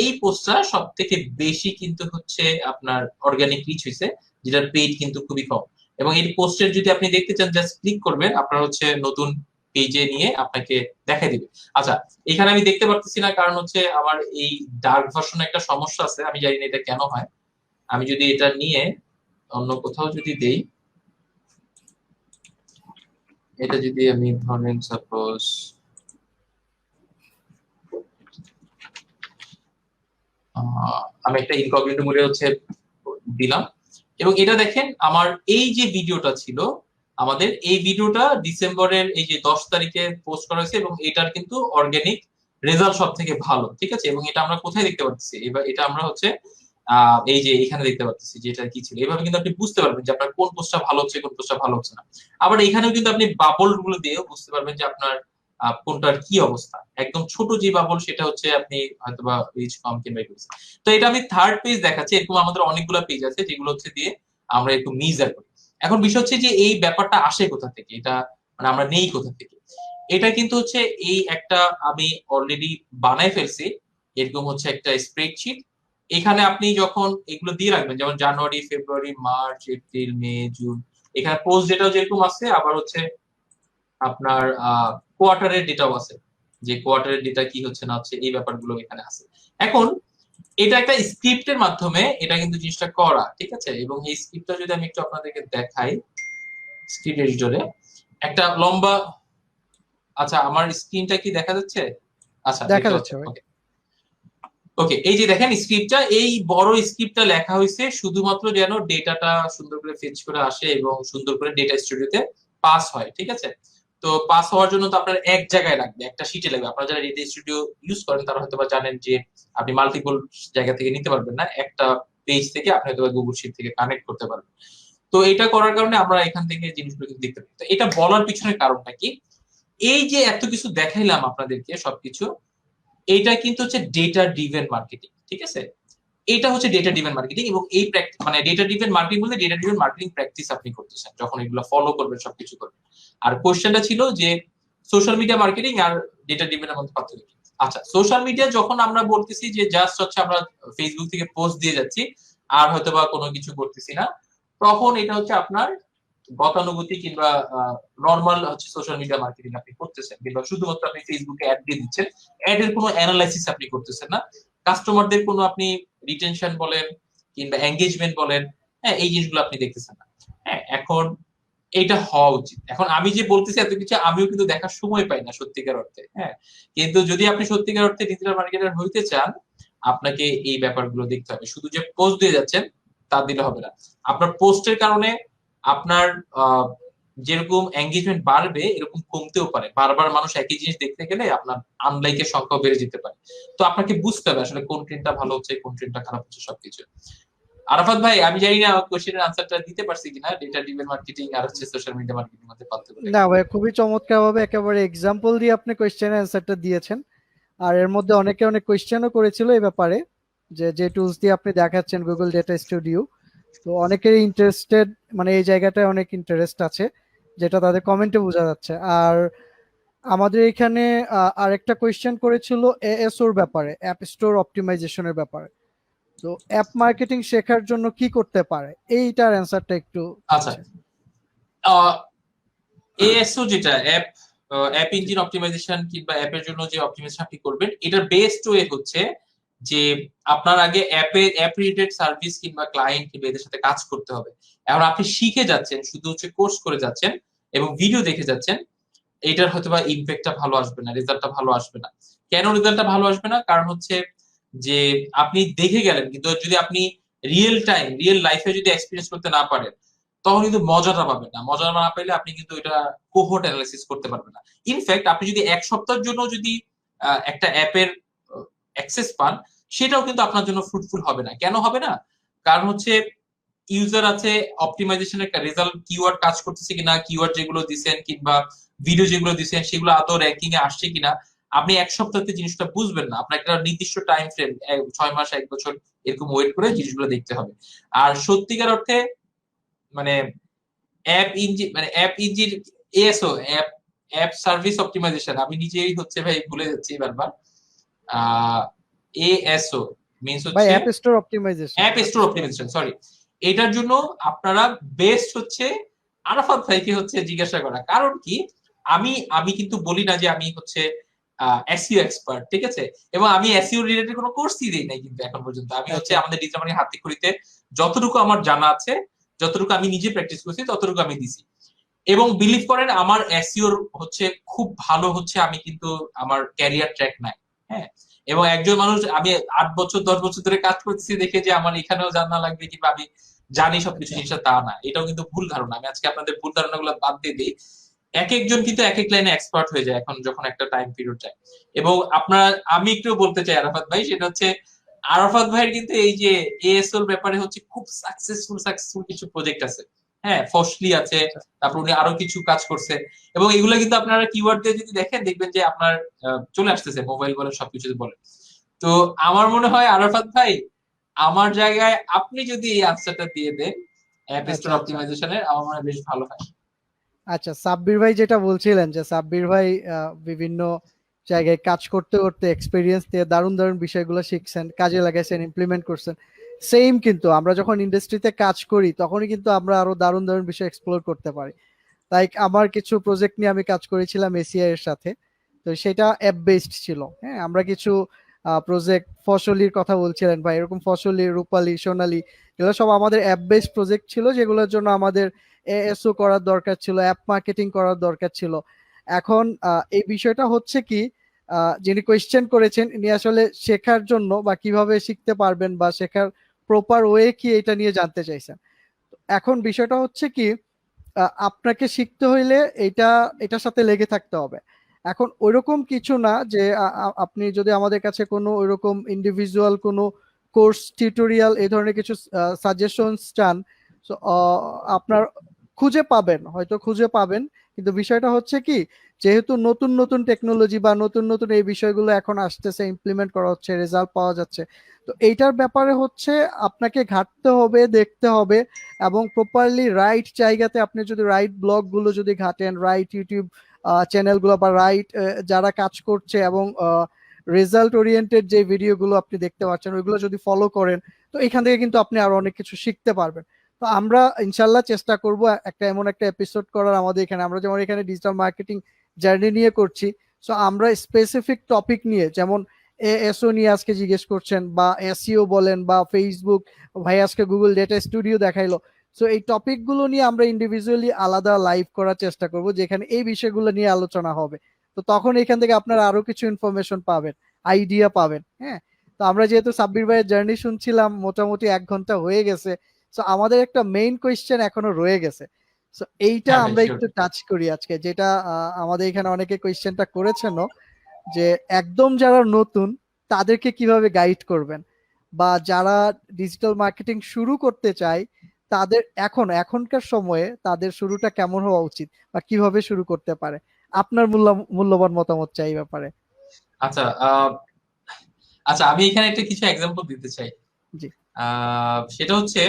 এই পোস্টটা সব থেকে বেশি কিন্তু হচ্ছে আপনার অর্গানিক রিচ হয়েছে, যেটার পেইড কিন্তু খুবই কম। এবং এই পোস্টের যদি আপনি দেখতে চান, জাস্ট ক্লিক করবেন, আপনার হচ্ছে নতুন পেজে নিয়ে আপনাকে দেখাই দিবে। আচ্ছা, এখানে আমি দেখতে পারতেছি না, কারণ হচ্ছে আমার এই ডার্ক ভার্সনে একটা সমস্যা আছে, আমি জানি না এটা কেন হয়। আমি যদি এটা নিয়ে অন্য কোথাও যদি দেই, এটা যদি আমি ধরেন সাপোজ আমি একটা ইনকগনিটো মোডে হচ্ছে দিলাম, এবং এটা দেখেন আমার এই যে ভিডিওটা ছিল, আমাদের এই ভিডিওটা ডিসেম্বরের এই যে 10 তারিখে পোস্ট করা হয়েছে, এবং এটার কিন্তু অর্গানিক রেজাল্ট সব থেকে ভালো, ঠিক আছে? এবং এটা আমরা কোথায় দেখতে পাচ্ছি? এবার এটা আমরা হচ্ছে এই যে এখানে দেখতে পাচ্ছি যে এটা কি ছিল। এভাবে কিন্তু আপনি বুঝতে পারবেন যে আপনার কোন পোস্টটা ভালো হচ্ছে, কোন পোস্টটা ভালো হচ্ছে না। আবার এখানেও কিন্তু আপনি বাবল গুলো দিয়েও বুঝতে পারবেন যে আপনার কোনটার কি অবস্থা। একদম ছোট যে বাবল, সেটা হচ্ছে আপনি হয়তোবা রিচ কম কিংবা করছেন। তো এটা আমি থার্ড পেজ দেখাচ্ছি। এরকম আমাদের অনেকগুলো পেজ আছে যেগুলো হচ্ছে দিয়ে আমরা একটু মিজার করি। এখন বিষয় হচ্ছে যে এই ব্যাপারটা আসে কোথা থেকে, এটা মানে আমরা নেই কোথা থেকে। এটা কিন্তু হচ্ছে এই একটা আমি অলরেডি বানাই ফেলছি, এরকম হচ্ছে একটা স্প্রেডশিট। এখানে আপনি যখন এগুলো দিয়ে রাখবেন, যেমন জানুয়ারি, ফেব্রুয়ারি, মার্চ, এপ্রিল, মে, জুন, এখানে পোস্ট ডেটাও যেরকম আছে, আবার হচ্ছে আপনার কোয়ার্টারের ডেটাও আছে, যে কোয়ার্টারের ডেটা কি হচ্ছে না হচ্ছে, এই ব্যাপারগুলো এখানে আছে। এখন এটা একটা স্ক্রিপ্টের মাধ্যমে এটা কিন্তু জিনিসটা করা, ঠিক আছে? এবং এই স্ক্রিপ্টটা যদি আমি একটু আপনাদেরকে দেখাই স্ক্রিপ্ট এডিটরে, একটা লম্বা, আচ্ছা আমার স্ক্রিনটা কি দেখা যাচ্ছে? আচ্ছা, দেখা দেখতে যাচ্ছে পাচ্ছেন, ভাই। ওকে। ওকে, এই যে দেখেন স্ক্রিপ্টটা, এই বড় স্ক্রিপ্টটা লেখা হয়েছে শুধুমাত্র যেন ডেটাটা সুন্দর করে ফেচ করে আসে এবং সুন্দর করে ডেটা স্টুডিওতে পাস হয়, ঠিক আছে? তো পাস হওয়ার জন্য তো আপনার এক জায়গায় লাগবে, একটা শিটে লাগবে। আপনারা যারা ডেটা স্টুডিও ইউজ করেন তারা হয়তো বা জানেন যে আপনি মাল্টিপল জায়গা থেকে নিতে পারবেন না, একটা পেজ থেকে আপনি হয়তো গুগল শিট থেকে কানেক্ট করতে পারবেন। তো এটা করার কারণে আমরা এখান থেকে জিনিসগুলো কিন্তু দেখতে পাই। তো এটা বলার পিছনে কারণটা কি? এই যে এত কিছু দেখাইলাম আপনাদেরকে সবকিছু, এইটা কিন্তু হচ্ছে ডেটা ড্রিভেন মার্কেটিং, ঠিক আছে? এটা হচ্ছে ডেটা ড্রিভেন মার্কেটিং, এবং এই মানে ডেটা ড্রিভেন মার্কেটিং বলতে ডেটা ড্রিভেন মার্কেটিং প্র্যাকটিস আপনি করতেছেন যখন এগুলো ফলো করবেন, সবকিছু করবেন। আর কোশ্চেনটা ছিল যে সোশ্যাল মিডিয়া মার্কেটিং আর ডেটা ড্রিভেনের মধ্যে পার্থক্য কি? আচ্ছা, সোশ্যাল মিডিয়া যখন আমরা বলতেছি যে জাস্ট হচ্ছে আমরা ফেসবুক থেকে পোস্ট দিয়ে যাচ্ছি আর হয়তো বা কোনো কিছু করতেছি না, তখন এটা হচ্ছে আপনার গতানুগতিক কিংবা নর্মাল হচ্ছে সোশ্যাল মিডিয়া মার্কেটিং আপনি করতেছেন, কিংবা শুধুমাত্র আপনি ফেসবুকে অ্যাড দিয়ে দিচ্ছেন, অ্যাড এর কোনো অ্যানালাইসিস আপনি করতেছেন না, কাস্টমারদের কোনো আপনি রিটেনশন বলেন কিংবা এঙ্গেজমেন্ট বলেন, হ্যাঁ এই জিনিসগুলো আপনি দেখতেছেন না। হ্যাঁ, এখন এটা হওয়া উচিত। এখন আমি যে বলতেছি এত কিছু, আমিও কিন্তু দেখার সময় পাই না সত্যিকার অর্থে। হ্যাঁ, কিন্তু যদি আপনি সত্যিকার অর্থে ডিজিটাল মার্কেটার হইতে চান, আপনাকে এই ব্যাপারগুলো দেখতে হবে। শুধু যে পোস্ট দিয়ে যাচ্ছেন তা দিলে হবে না। আপনার পোস্টের কারণে আপনার যেরকম এঙ্গেজমেন্ট বাড়বে এরকম কমতেও পারে। বারবার মানুষ একই জিনিস দেখতে গেলে আপনার আনলাইকের সংখ্যা বেড়ে যেতে পারে। তো আপনাকে বুঝতে হবে আসলে কোন ট্রেন্ডটা ভালো হচ্ছে, কোন ট্রেন্ডটা খারাপ হচ্ছে, সবকিছু। আরাফাত ভাই, আমি জানি না কোশ্চেনের আনসারটা দিতে পারছি কিনা, ডেটা ড্রিভেন মার্কেটিং আর হচ্ছে সোশ্যাল মিডিয়া মার্কেটিং মধ্যে পার্থক্য। না ভাই, খুবই চমৎকার ভাবে একেবারে এক্সাম্পল দিয়ে আপনি কোয়েশ্চেনের অ্যান্সারটা দিয়েছেন। আর এর মধ্যে অনেকে অনেক কোয়েশ্চেনও করেছিল এই ব্যাপারে, যে যে টুলস দিয়ে আপনি দেখাচ্ছেন গুগল ডেটা স্টুডিও, তো অনেকেরই ইন্টারেস্টেড, মানে এই জায়গাটায় অনেক ইন্টারেস্ট আছে, যেটা তাদের কমেন্টে বোঝা যাচ্ছে। আর আমাদের এখানে আরেকটা কোয়েশ্চেন করেছিল এএসওর ব্যাপারে, অ্যাপ স্টোর অপটিমাইজেশনের ব্যাপারে। তো অ্যাপ মার্কেটিং শেখার জন্য কি করতে পারে, এইটার অ্যান্সারটা একটু। আচ্ছা, এএসও যেটা অ্যাপ ইঞ্জিন অপটিমাইজেশন কিংবা অ্যাপের জন্য যে অপটিমাইজেশন আপনি করবেন, এটার বেস্ট ওয়ে হচ্ছে যে আপনার আগে অ্যাপ রিলেটেড সার্ভিস কিংবা ক্লায়েন্ট কিংবা এদের সাথে কাজ করতে হবে। এখন আপনি শিখে যাচ্ছেন, শুধু হচ্ছে কোর্স করে যাচ্ছেন এবং ভিডিও দেখে যাচ্ছেন, এইটার হয়তো বা ইমপ্যাক্টটা ভালো আসবে না, রেজাল্টটা ভালো আসবে না। কেন রেজাল্টটা ভালো আসবে না? কারণ হচ্ছে যে আপনি দেখে গেলেন, কিন্তু যদি আপনি রিয়েল লাইফে যদি এক্সপিরিয়েন্স করতে না পারেন, তখন কিন্তু মজাটা পাবেন না। মজা না পেলে আপনি কিন্তু এটা কোহোর্ট অ্যানালাইসিস করতে পারবেন না। ইনফ্যাক্ট আপনি যদি এক সপ্তাহের জন্য যদি একটা অ্যাপের অ্যাক্সেস পান, সেটাও কিন্তু আপনার জন্য ফ্রুটফুল হবে না। কেন হবে না? কারণ হচ্ছে ইউজার আছে, অপটিমাইজেশনের রেজাল্ট কিওয়ার্ড কাজ করতেছে কিনা, কিওয়ার্ড যেগুলো দিচ্ছেন কিংবা ভিডিও যেগুলো দিচ্ছেন সেগুলো আদৌ র্যাঙ্কিং এ আসছে কিনা, আপনি এক সপ্তাহে জিনিসটা বুঝবেন না। আপনার একটা নির্দিষ্ট টাইম ফ্রেম, 6 মাস 1 বছর এরকম ওয়েট করে জিনিসগুলো দেখতে হবে। আর সত্যিকার অর্থে মানে app engine ASO, app service optimization, আমি নিজেই হচ্ছে ভাই ভুলে যাচ্ছি বারবার। এএসও মিন্স ভাই হচ্ছে app store optimization. App store optimization, sorry. এটার জন্য আপনারা বেস্ট হচ্ছে আরাফাত ভাইকে হচ্ছে জিজ্ঞাসা করা। কারণ কি, আমি কিন্তু বলি না যে আমি হচ্ছে এসইও এক্সপার্ট, ঠিক আছে, এবং আমি এসইও রিলেটেড কোনো কোর্সই দেই নাই কিন্তু এখন পর্যন্ত। আমি হচ্ছে আমাদের ডিজিটাল মার্কেটিং হাতে যতটুকু আমার জানা আছে, যতটুকু আমি নিজে প্র্যাকটিস করছি, ততটুকু আমি দিছি। এবং বিলিভ করেন আমার এসইওর হচ্ছে খুব ভালো হচ্ছে, আমি কিন্তু আমার ক্যারিয়ার ট্র্যাক নাই। হ্যাঁ, এবং একজন মানুষ, আমি 8 বছর 10 বছর ধরে কাজ করতেছি দেখে যে আমার এখানেও জানা লাগবে কিংবা আমি জানি সবকিছু, জিনিসটা তা না। এটাও কিন্তু ভুল ধারণা। আমি আজকে আপনাদের ভুল ধারণাগুলো বাদ দিয়ে দিই। এক একজন কিন্তু এক এক লাইনে এক্সপার্ট হয়ে যায় এখন, যখন একটা টাইম পিরিয়ড যায়। এবং আমি একটু বলতে চাই আরাফাত ভাই, সেটা হচ্ছে আরাফাত ভাইয়ের কিন্তু এই যে এএসওর ব্যাপারে হচ্ছে খুব সাকসেসফুল কিছু প্রজেক্ট আছে। হ্যাঁ, ফসলি আছে, তারপর উনি আরো কিছু কাজ করছে, এবং এগুলো কিন্তু আপনারা কিওয়ার্ড দিয়ে যদি দেখেন, দেখবেন যে আপনার চলে আসতেছে, মোবাইল বলেন সবকিছু বলেন। তো আমার মনে হয় আরাফাত ভাই, আমার জায়গায় আপনি যদি এই আনসারটা দিয়ে দেন অ্যাপ স্টোর অপটিমাইজেশনের, আমার মনে হয় বেশ ভালো হয়। আচ্ছা, সাব্বির ভাই যেটা বলছিলেন, যে সাব্বির ভাই বিভিন্ন জায়গায় কাজ করতে করতে এক্সপিরিয়েন্স দিয়ে দারুণ দারুণ বিষয়গুলো শিখছেন, কাজে লাগাইছেন, ইমপ্লিমেন্ট করছেন। সেম কিন্তু আমরা যখন ইন্ডাস্ট্রিতে কাজ করি তখনই কিন্তু আমরা আরো দারুণ দারুণ বিষয় এক্সপ্লোর করতে পারি। তাই আমার কিছু প্রজেক্ট নিয়ে আমি কাজ করেছিলাম এসিআই এর সাথে, তো সেটা অ্যাপ বেসড ছিল। হ্যাঁ, আমরা কিছু প্রজেক্ট, ফসলির কথা বলছিলেন ভাই, এরকম ফসলি, রূপালী, সোনালী, এগুলো সব আমাদের অ্যাপ বেসড প্রজেক্ট ছিল, যেগুলোর জন্য আমাদের এএসও করার দরকার ছিল, অ্যাপ মার্কেটিং করার দরকার ছিল। এখন এই বিষয়টা হচ্ছে কি, যিনি কোয়েশ্চেন করেছেন ইনি আসলে শেখার জন্য বা কিভাবে শিখতে পারবেন বা শেখার প্রপার ওয়ে কি, এটা নিয়ে জানতে চাইছেন। এখন বিষয়টা হচ্ছে কি, আপনাকে শিখতে হইলে এটার সাথে লেগে থাকতে হবে। এখন ওইরকম কিছু না যে আপনি যদি আমাদের কাছে কোনো ওইরকম ইন্ডিভিজুয়াল কোনো কোর্স, টিউটোরিয়াল, এই ধরনের কিছু সাজেশনস চান, আপনার খুঁজে পাবেন, হয়তো খুঁজে পাবেন, কিন্তু বিষয়টা হচ্ছে কি যেহেতু নতুন নতুন টেকনোলজি বা নতুন নতুন এই বিষয়গুলো এখন আসতেছে, ইমপ্লিমেন্ট করা হচ্ছে, রেজাল্ট পাওয়া যাচ্ছে, তো এইটার ব্যাপারে হচ্ছে আপনাকে ঘাটতে হবে, দেখতে হবে, এবং প্রপারলি রাইট জায়গাতে আপনি যদি রাইট ব্লগগুলো যদি ঘাটেন, রাইট ইউটিউব চ্যানেলগুলো বা রাইট যারা কাজ করছে এবং রেজাল্ট ওরিয়েন্টেড যে ভিডিওগুলো আপনি দেখতে পাচ্ছেন ওইগুলো যদি ফলো করেন, তো এখান থেকে কিন্তু আপনি আরো অনেক কিছু শিখতে পারবেন। তো আমরা ইনশাল্লাহ চেষ্টা করব এমন একটা এপিসোড করার আমাদের এখানে, আমরা যেমন এখানে ডিজিটাল মার্কেটিং জার্নি নিয়ে করছি, সো আমরা স্পেসিফিক টপিক নিয়ে, যেমন এসও নিয়ে আজকে জিজ্ঞেস করছেন, বা এসইও বলেন, বা ফেসবুক, ভাই আজকে গুগল ডেটা স্টুডিও দেখাইলো, সো এই টপিকগুলো নিয়ে আমরা ইন্ডিভিজুয়ালি আলাদা লাইভ করার চেষ্টা করব, যেখানে এই বিষয়গুলো নিয়ে আলোচনা হবে। তো তখন এখান থেকে আপনারা আরো কিছু ইনফরমেশন পাবেন, আইডিয়া পাবেন। হ্যাঁ, তো আমরা যেহেতু সাব্বির ভাইয়ের জার্নি শুনছিলাম, মোটামুটি 1 ঘন্টা হয়ে গেছে, সো আমাদের একটা মেইন কোয়েশ্চেন এখনো রয়ে গেছে। সো এইটা হ্যাঁ ভাই, আমরা শিওর। একটু টাচ করি আজকে, যেটা আমাদের এখানে অনেকে কোয়েশ্চেনটা করেছেন, যে একদম যারা নতুন তাদেরকে কিভাবে গাইড করবেন, বা যারা ডিজিটাল মার্কেটিং শুরু করতে চায় তাদের এখনকার সময়ে তাদের শুরুটা কেমন হওয়া উচিত, বা কিভাবে শুরু করতে পারে। আপনার মূল্যবান মতামত চাই এই ব্যাপারে। আচ্ছা, আচ্ছা আমি এখানে একটা কিছু এক্সাম্পল দিতে চাই। জি। সেটা হচ্ছে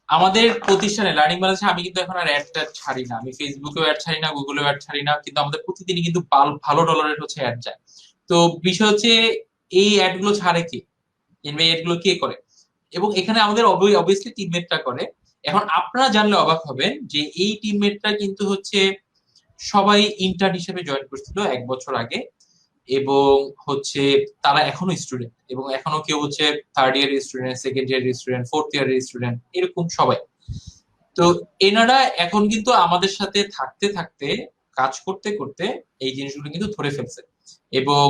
আমাদের প্রতিষ্ঠানে লার্নিং বাংলাদেশে আমি কিন্তু এখন আর অ্যাড ছাড়ি না, আমি ফেসবুকেও অ্যাড ছাড়ি না, গুগলেও অ্যাড ছাড়ি না, কিন্তু আমাদের প্রতিদিনই কিন্তু ভালো ডলারের হচ্ছে অ্যাড যায়। তো বিষয় হচ্ছে এই অ্যাড গুলো ছাড়ে কে, কিংবা অ্যাড গুলো কে করে, এবং এখানে আমাদের অবভিয়াসলি টিমমেটরা করে। এখন আপনারা জানলে অবাক হবেন যে এই টিমমেটরা কিন্তু হচ্ছে সবাই ইন্টার্ন হিসেবে জয়েন করছিল 1 বছর আগে, এবং হচ্ছে তারা এখনো স্টুডেন্ট, এবং এখনো কেউ হচ্ছে থার্ড ইয়ারের স্টুডেন্ট, সেকেন্ড ইয়ারের স্টুডেন্ট, ফোর্থ ইয়ারের স্টুডেন্ট, এরকম সবাই। তো এনারা এখন কিন্তু আমাদের সাথে থাকতে থাকতে, কাজ করতে করতে এই জিনিসগুলো কিন্তু ধরে ফেলছে, এবং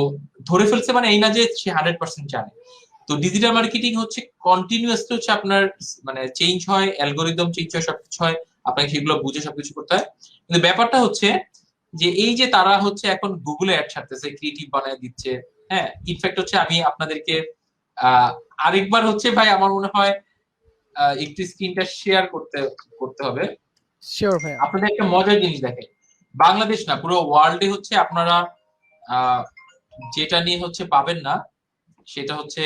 ধরে ফেলছে মানে এই না যে সে 100% জানে। তো ডিজিটাল মার্কেটিং হচ্ছে কন্টিনিউয়াসলি হচ্ছে আপনার মানে চেঞ্জ হয়, অ্যালগোরিদম চেঞ্জ হয়, সবকিছু হয়, আপনাকে সেগুলো বুঝে সবকিছু করতে হয়। কিন্তু ব্যাপারটা হচ্ছে যে এই যে তারা হচ্ছে এখন গুগলে অ্যাড ছাড়তেছে, ক্রিয়েটিভ বানায় দিচ্ছে। হ্যাঁ, ইনফ্যাক্ট হচ্ছে আমি আপনাদেরকে আরেকবার হচ্ছে ভাই আমার মনে হয় একটু স্ক্রিনটা শেয়ার করতে করতে হবে। শিওর ভাইয়া। আপনাদের একটা মজার জিনিস দেখে, বাংলাদেশ না পুরো ওয়ার্ল্ডে হচ্ছে আপনারা যেটা নিয়ে হচ্ছে পাবেন না, সেটা হচ্ছে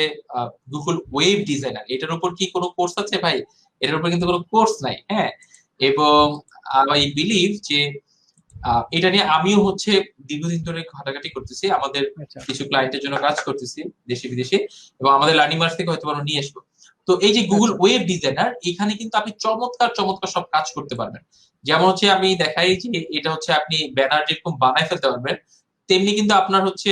গুগল ওয়েব ডিজাইনার। এটার উপর কি কোনো কোর্স আছে ভাই? এটার উপর কিন্তু কোনো কোর্স নাই। হ্যাঁ, এবং আই বিলিভ যে এটা নিয়ে আমিও হচ্ছে দীর্ঘদিন ধরে ঘাটাঘাটি করতেছি, আমাদের আচ্ছা। কিছু ক্লায়েন্টের জন্য কাজ করতেছি দেশে বিদেশে, এবং আমাদের লার্নিং মার্স থেকে হয়তো আমরা নিয়ে আসবো। তো এই যে গুগল আচ্ছা। ওয়েব ডিজাইনার, এখানে কিন্তু আপনি চমৎকার চমৎকার সব কাজ করতে পারবেন। যেমন হচ্ছে আমি দেখাই যে এটা হচ্ছে আপনি ব্যানার যেরকম বানায় ফেলতে পারবেন, তেমনি কিন্তু আপনার হচ্ছে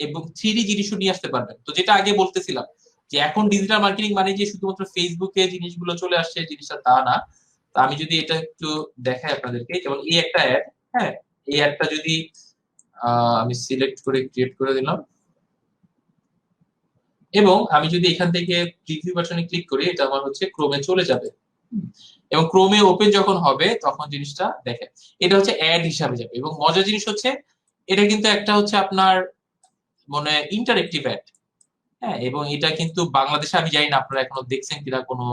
এবং 3D জিনিসও নিয়ে আসতে পারবেন। তো যেটা আগে বলতেছিলাম যে এখন ডিজিটাল মার্কেটিং মানে যে শুধুমাত্র ফেসবুকে জিনিসগুলো চলে আসছে, জিনিসটা তা না। তো আমি যদি এটা একটু দেখাই আপনাদেরকে, যেমন এই একটা অ্যাড, হ্যাঁ, এই অ্যাডটা যদি আমি সিলেক্ট করে ক্রিয়েট করে দিলাম, এবং আমি যদি এখান থেকে প্রিভিউ বাটনে ক্লিক করি, এটা আমার হচ্ছে ক্রোমে চলে যাবে, এবং ক্রোমে ওপেন যখন হবে তখন জিনিসটা দেখে এটা হচ্ছে অ্যাড হিসাবে যাবে। এবং মজার জিনিস হচ্ছে এটা কিন্তু একটা হচ্ছে আপনার মানে ইন্টারেক্টিভ অ্যাড। হ্যাঁ, এবং এটা কিন্তু বাংলাদেশে আমি জানি না আপনারা এখনো দেখছেন কিনা কোনো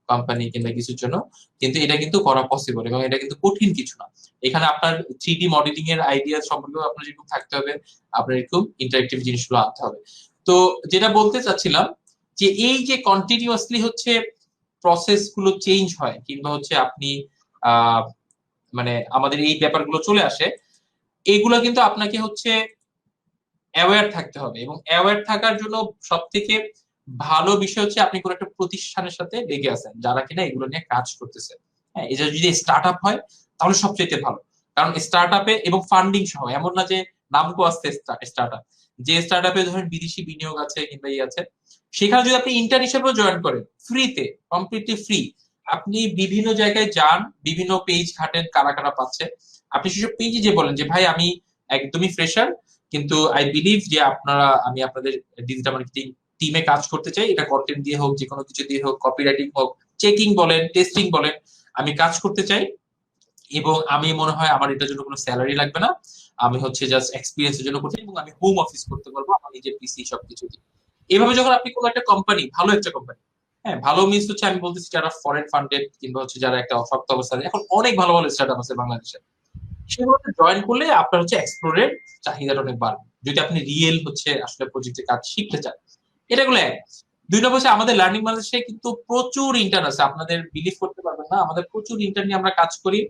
কোম্পানি কিংবা কিছুর জন্য, কিন্তু এটা কিন্তু করা পসিবল, এবং এটা কিন্তু কঠিন কিছু না। এখানে আপনার 3D মডেলিং এর আইডিয়া সম্পর্কে আপনার যেরকম থাকতে হবে, আপনার এরকম ইন্টারেক্টিভ জিনিসগুলো আনতে হবে। তো যেটা বলতে চাচ্ছিলাম যে এই যে কন্টিনিউয়াসলি হচ্ছে প্রসেস গুলো চেঞ্জ হয়, কিংবা হচ্ছে আপনি মানে আমাদের এই ব্যাপারগুলো চলে আসে, এগুলো কিন্তু আপনাকে হচ্ছে অ্যাওয়্যার থাকতে হবে। এবং অ্যাওয়্যার থাকার জন্য সব থেকে ভালো বিষয় হচ্ছে আপনি কোনো একটা প্রতিষ্ঠানের সাথে লেগে আছেন যারা কিনা এগুলো নিয়ে কাজ করতেছে। হ্যাঁ, এটা যদি স্টার্ট আপ হয় তাহলে সবচেয়ে ভালো, কারণ স্টার্ট আপে এবং ফান্ডিং সহ, এমন না যে নামকো আসতে স্টার্ট আপ, যে স্টার্ট আপে ধরেন বিদেশি বিনিয়োগ আছে কিংবা ইয়ে আছে, সেখানে যদি আপনি ইন্টার্ন হিসেবেও জয়েন করেন ফ্রিতে, কমপ্লিটলি ফ্রি, আপনি বিভিন্ন জায়গায় যান, বিভিন্ন পেজ ঘাটেন কারা কারা পাচ্ছে, আপনি সেসব পেজে যে বলেন যে ভাই আমি একদমই ফ্রেশার, কিন্তু আই বিলিভ যে আমি আপনাদের ডিজিটাল মার্কেটিং টিমে কাজ করতে চাই, এটা কন্টেন্ট দিয়ে হোক, যে কোনো কিছু দিয়ে হোক, কপিরাইটিং হোক, চেকিং বলেন, টেস্টিং বলেন, আমি কাজ করতে চাই, এবং আমি মনে হয় আমার এটার জন্য কোনো স্যালারি লাগবে না, আমি হচ্ছে জাস্ট এক্সপিরিয়েন্সের জন্য করছি, এবং আমি হোম অফিস করতে পারবো আমার নিজের পিসি সবকিছু দিয়ে। এভাবে যখন আপনি কোনো একটা কোম্পানি, ভালো একটা কোম্পানি, হ্যাঁ ভালো মিনস হচ্ছে আমি বলতেছি যারা ফরেন ফান্ডেড, কিংবা হচ্ছে যারা একটা শক্ত অবস্থায়, এখন অনেক ভালো ভালো স্টার্ট আপ আছে বাংলাদেশে, সেগুলোতে জয়েন করলে আপনার হচ্ছে এক্সপ্লোরের চাহিদাটা অনেক বাড়বে, যদি আপনি রিয়েল হচ্ছে আসলে প্রজেক্টের কাজ শিখতে চান। এটা গুলো এক। 2 নম্বর হচ্ছে আমাদের লার্নিং বাংলাদেশে কিন্তু প্রচুর ইন্টার্ন আছে, আপনাদের বিলিভ করতে পারবেন না, আমাদের প্রচুর ইন্টার্ন নিয়ে আমরা কাজ করি,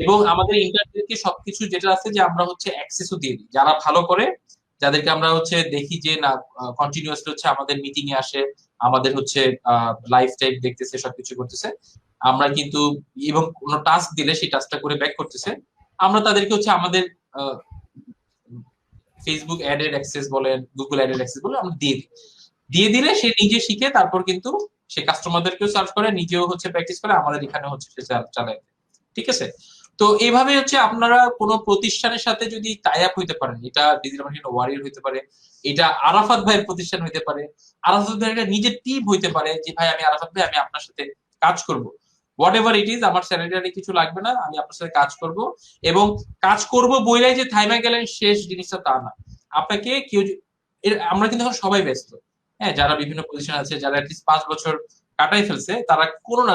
এবং আমাদের ইন্টার্নদেরকে সবকিছু যেটা আছে যে আমরা হচ্ছে অ্যাক্সেসও দিয়ে দিই, যারা ভালো করে, যাদেরকে আমরা হচ্ছে দেখি যে না কন্টিনিউয়াসলি হচ্ছে আমাদের মিটিং এ আসে, আমাদের হচ্ছে লাইফ টাইম দেখতেছে, সবকিছু করতেছে, আমরা কিন্তু এবং কোনো টাস্ক দিলে সেই টাস্কটা করে ব্যাক করতেছে, আমরা তাদেরকে হচ্ছে আমাদের ফেসবুক অ্যাডের অ্যাক্সেস বলেন, গুগল অ্যাডের অ্যাক্সেস বলেন, আমরা দিয়ে দিলে সে নিজে শিখে তারপর কিন্তু সে কাস্টমারদেরকেও সার্ভ করে, নিজেও হচ্ছে প্র্যাকটিস করে, আমাদের এখানে হচ্ছে সে চালায়। ঠিক আছে? তো এইভাবে হচ্ছে আপনারা কোনো প্রতিষ্ঠানের সাথে যদি টাই আপ হইতে পারেন, এটা ডিজিটাল মার্কেটিং ওয়ারিয়র হইতে পারে, এটা আরাফাত ভাইয়ের প্রতিষ্ঠান হইতে পারে, আরাফাত ভাইয়ের একটা নিজের টিম হইতে পারে, যে ভাই আমি আরাফাত ভাই, আমি আপনার সাথে কাজ করব, হোয়াট এভার ইট ইজ, আমার স্যালারি কিছু লাগবে না, আমি আপনার সাথে কাজ করব, এবং কাজ করব বইলাই যে থাইমা গেলেন শেষ জিনিসটা তা না, আপনাকে কেউ আমরা কিন্তু এখন সবাই ব্যস্ত, হ্যাঁ, যারা বিভিন্ন পজিশন আছে, যারা অ্যাটলিস্ট 5 বছর কাটাই ফেলছে, তারা কোনো না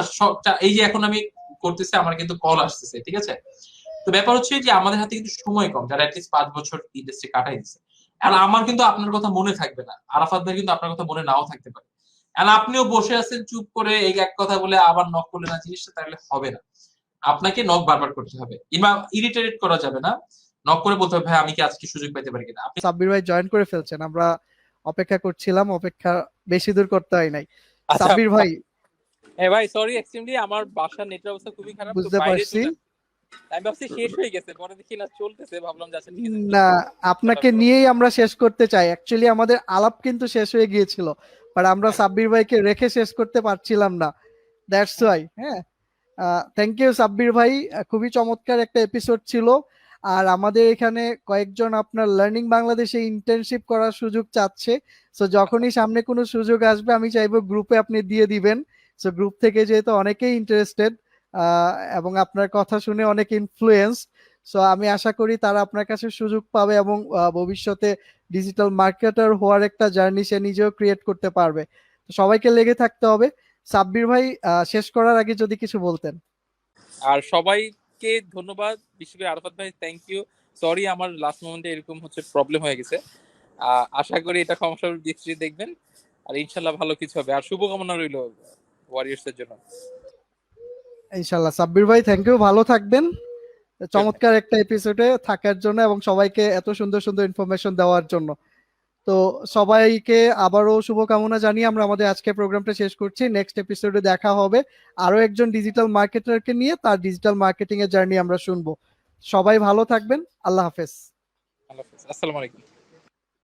এই যে এখন আমি করতেছে, আমার কিন্তু কল আসতেছে, ঠিক আছে? তো ব্যাপার হচ্ছে যে আমাদের হাতে কিন্তু সময় কম, যারা অ্যাটলিস্ট 5 বছর ইন্ডাস্ট্রি কাটাই দিচ্ছে। আর আমার কিন্তু আপনার কথা মনে থাকবে না, আরাফাত ভাই কিন্তু আপনার কথা মনে নাও থাকতে পারে, আর আপনিও বসে আছেন চুপ করে এই এক কথা বলে আবার নক করলে না জিনিসটা, তাহলে হবে না, আপনাকে নক বারবার করতে হবে, কিংবা ইরিটেট করা যাবে না, নক করে বলতে হবে ভাই আমি কি আজকে সুযোগ পেতে পারি কিনা। আপনি সাব্বির ভাই জয়েন করে ফেলছেন, আমরা অপেক্ষা করছিলাম, অপেক্ষা বেশি দূর করতে হয় নাই। সাব্বির ভাই, হ্যাঁ ভাই, সরি এক্সট্রিমলি, আমার বাসার নেটের অবস্থা খুবই খারাপ, তো বুঝতে বাইরে পারছি। আমি ভাবছি শেষ হয়ে গেছে, পরে দেখি না চলতেছে, ভাবলাম যে আচ্ছা ঠিক আছে না, আপনাকে নিয়েই আমরা শেষ করতে চাই, অ্যাকচুয়ালি আমাদের আলাপ কিন্তু শেষ হয়ে গিয়েছিল, বাট আমরা সাব্বির ভাইকে রেখে শেষ করতে পারছিলাম না, দ্যাটস ওয়াই। হ্যাঁ, থ্যাংক ইউ সাব্বির ভাই, খুবই চমৎকার একটা এপিসোড ছিল। আর আমাদের এখানে কয়েকজন আপনার লার্নিং বাংলাদেশে ইন্টার্নশিপ করার সুযোগ চাচ্ছে, সো যখনই সামনে কোনো সুযোগ আসবে আমি চাইবো গ্রুপে আপনি দিয়ে দিবেন। সো গ্রুপ থেকে যেহেতু অনেকেই ইন্টারেস্টেড এবং আপনার কথা শুনে অনেক ইনফ্লুয়েন্স, সো আমি আশা করি তারা আপনার কাছে সুযোগ পাবে এবং ভবিষ্যতে ডিজিটাল মার্কেটার হওয়ার একটা জার্নি সে নিজেও ক্রিয়েট করতে পারবে। তো সবাইকে লেগে থাকতে হবে। সাব্বির ভাই, শেষ করার আগে যদি কিছু বলতেন। আর সবাইকে ধন্যবাদ, বিশেষ করে আরাফাত ভাই থ্যাংক ইউ, সরি আমার লাস্ট মোমেন্টে এরকম হচ্ছে প্রবলেম হয়ে গেছে, আশা করি এটা ক্ষমাসুর দৃষ্টিতে দেখবেন, আর ইনশাল্লাহ ভালো কিছু হবে, আর শুভকামনা রইল ওয়ারিয়র্স এর জন্য। ইনশাল্লাহ। সাব্বির ভাই থ্যাংক ইউ, ভালো থাকবেন, চমৎকার একটা এপিসোডে থাকার জন্য এবং সবাইকে এত সুন্দর সুন্দর ইনফরমেশন দেওয়ার জন্য। তো সবাইকে আবারও শুভকামনা জানিয়ে আমরা আমাদের আজকের প্রোগ্রামটা শেষ করছি। নেক্সট এপিসোডে দেখা হবে আরো একজন ডিজিটাল মার্কেটারকে নিয়ে, তার ডিজিটাল মার্কেটিং এর জার্নি আমরা শুনবো। সবাই ভালো থাকবেন, আল্লাহ হাফেজ। আল্লাহ হাফেজ, আসসালামু আলাইকুম।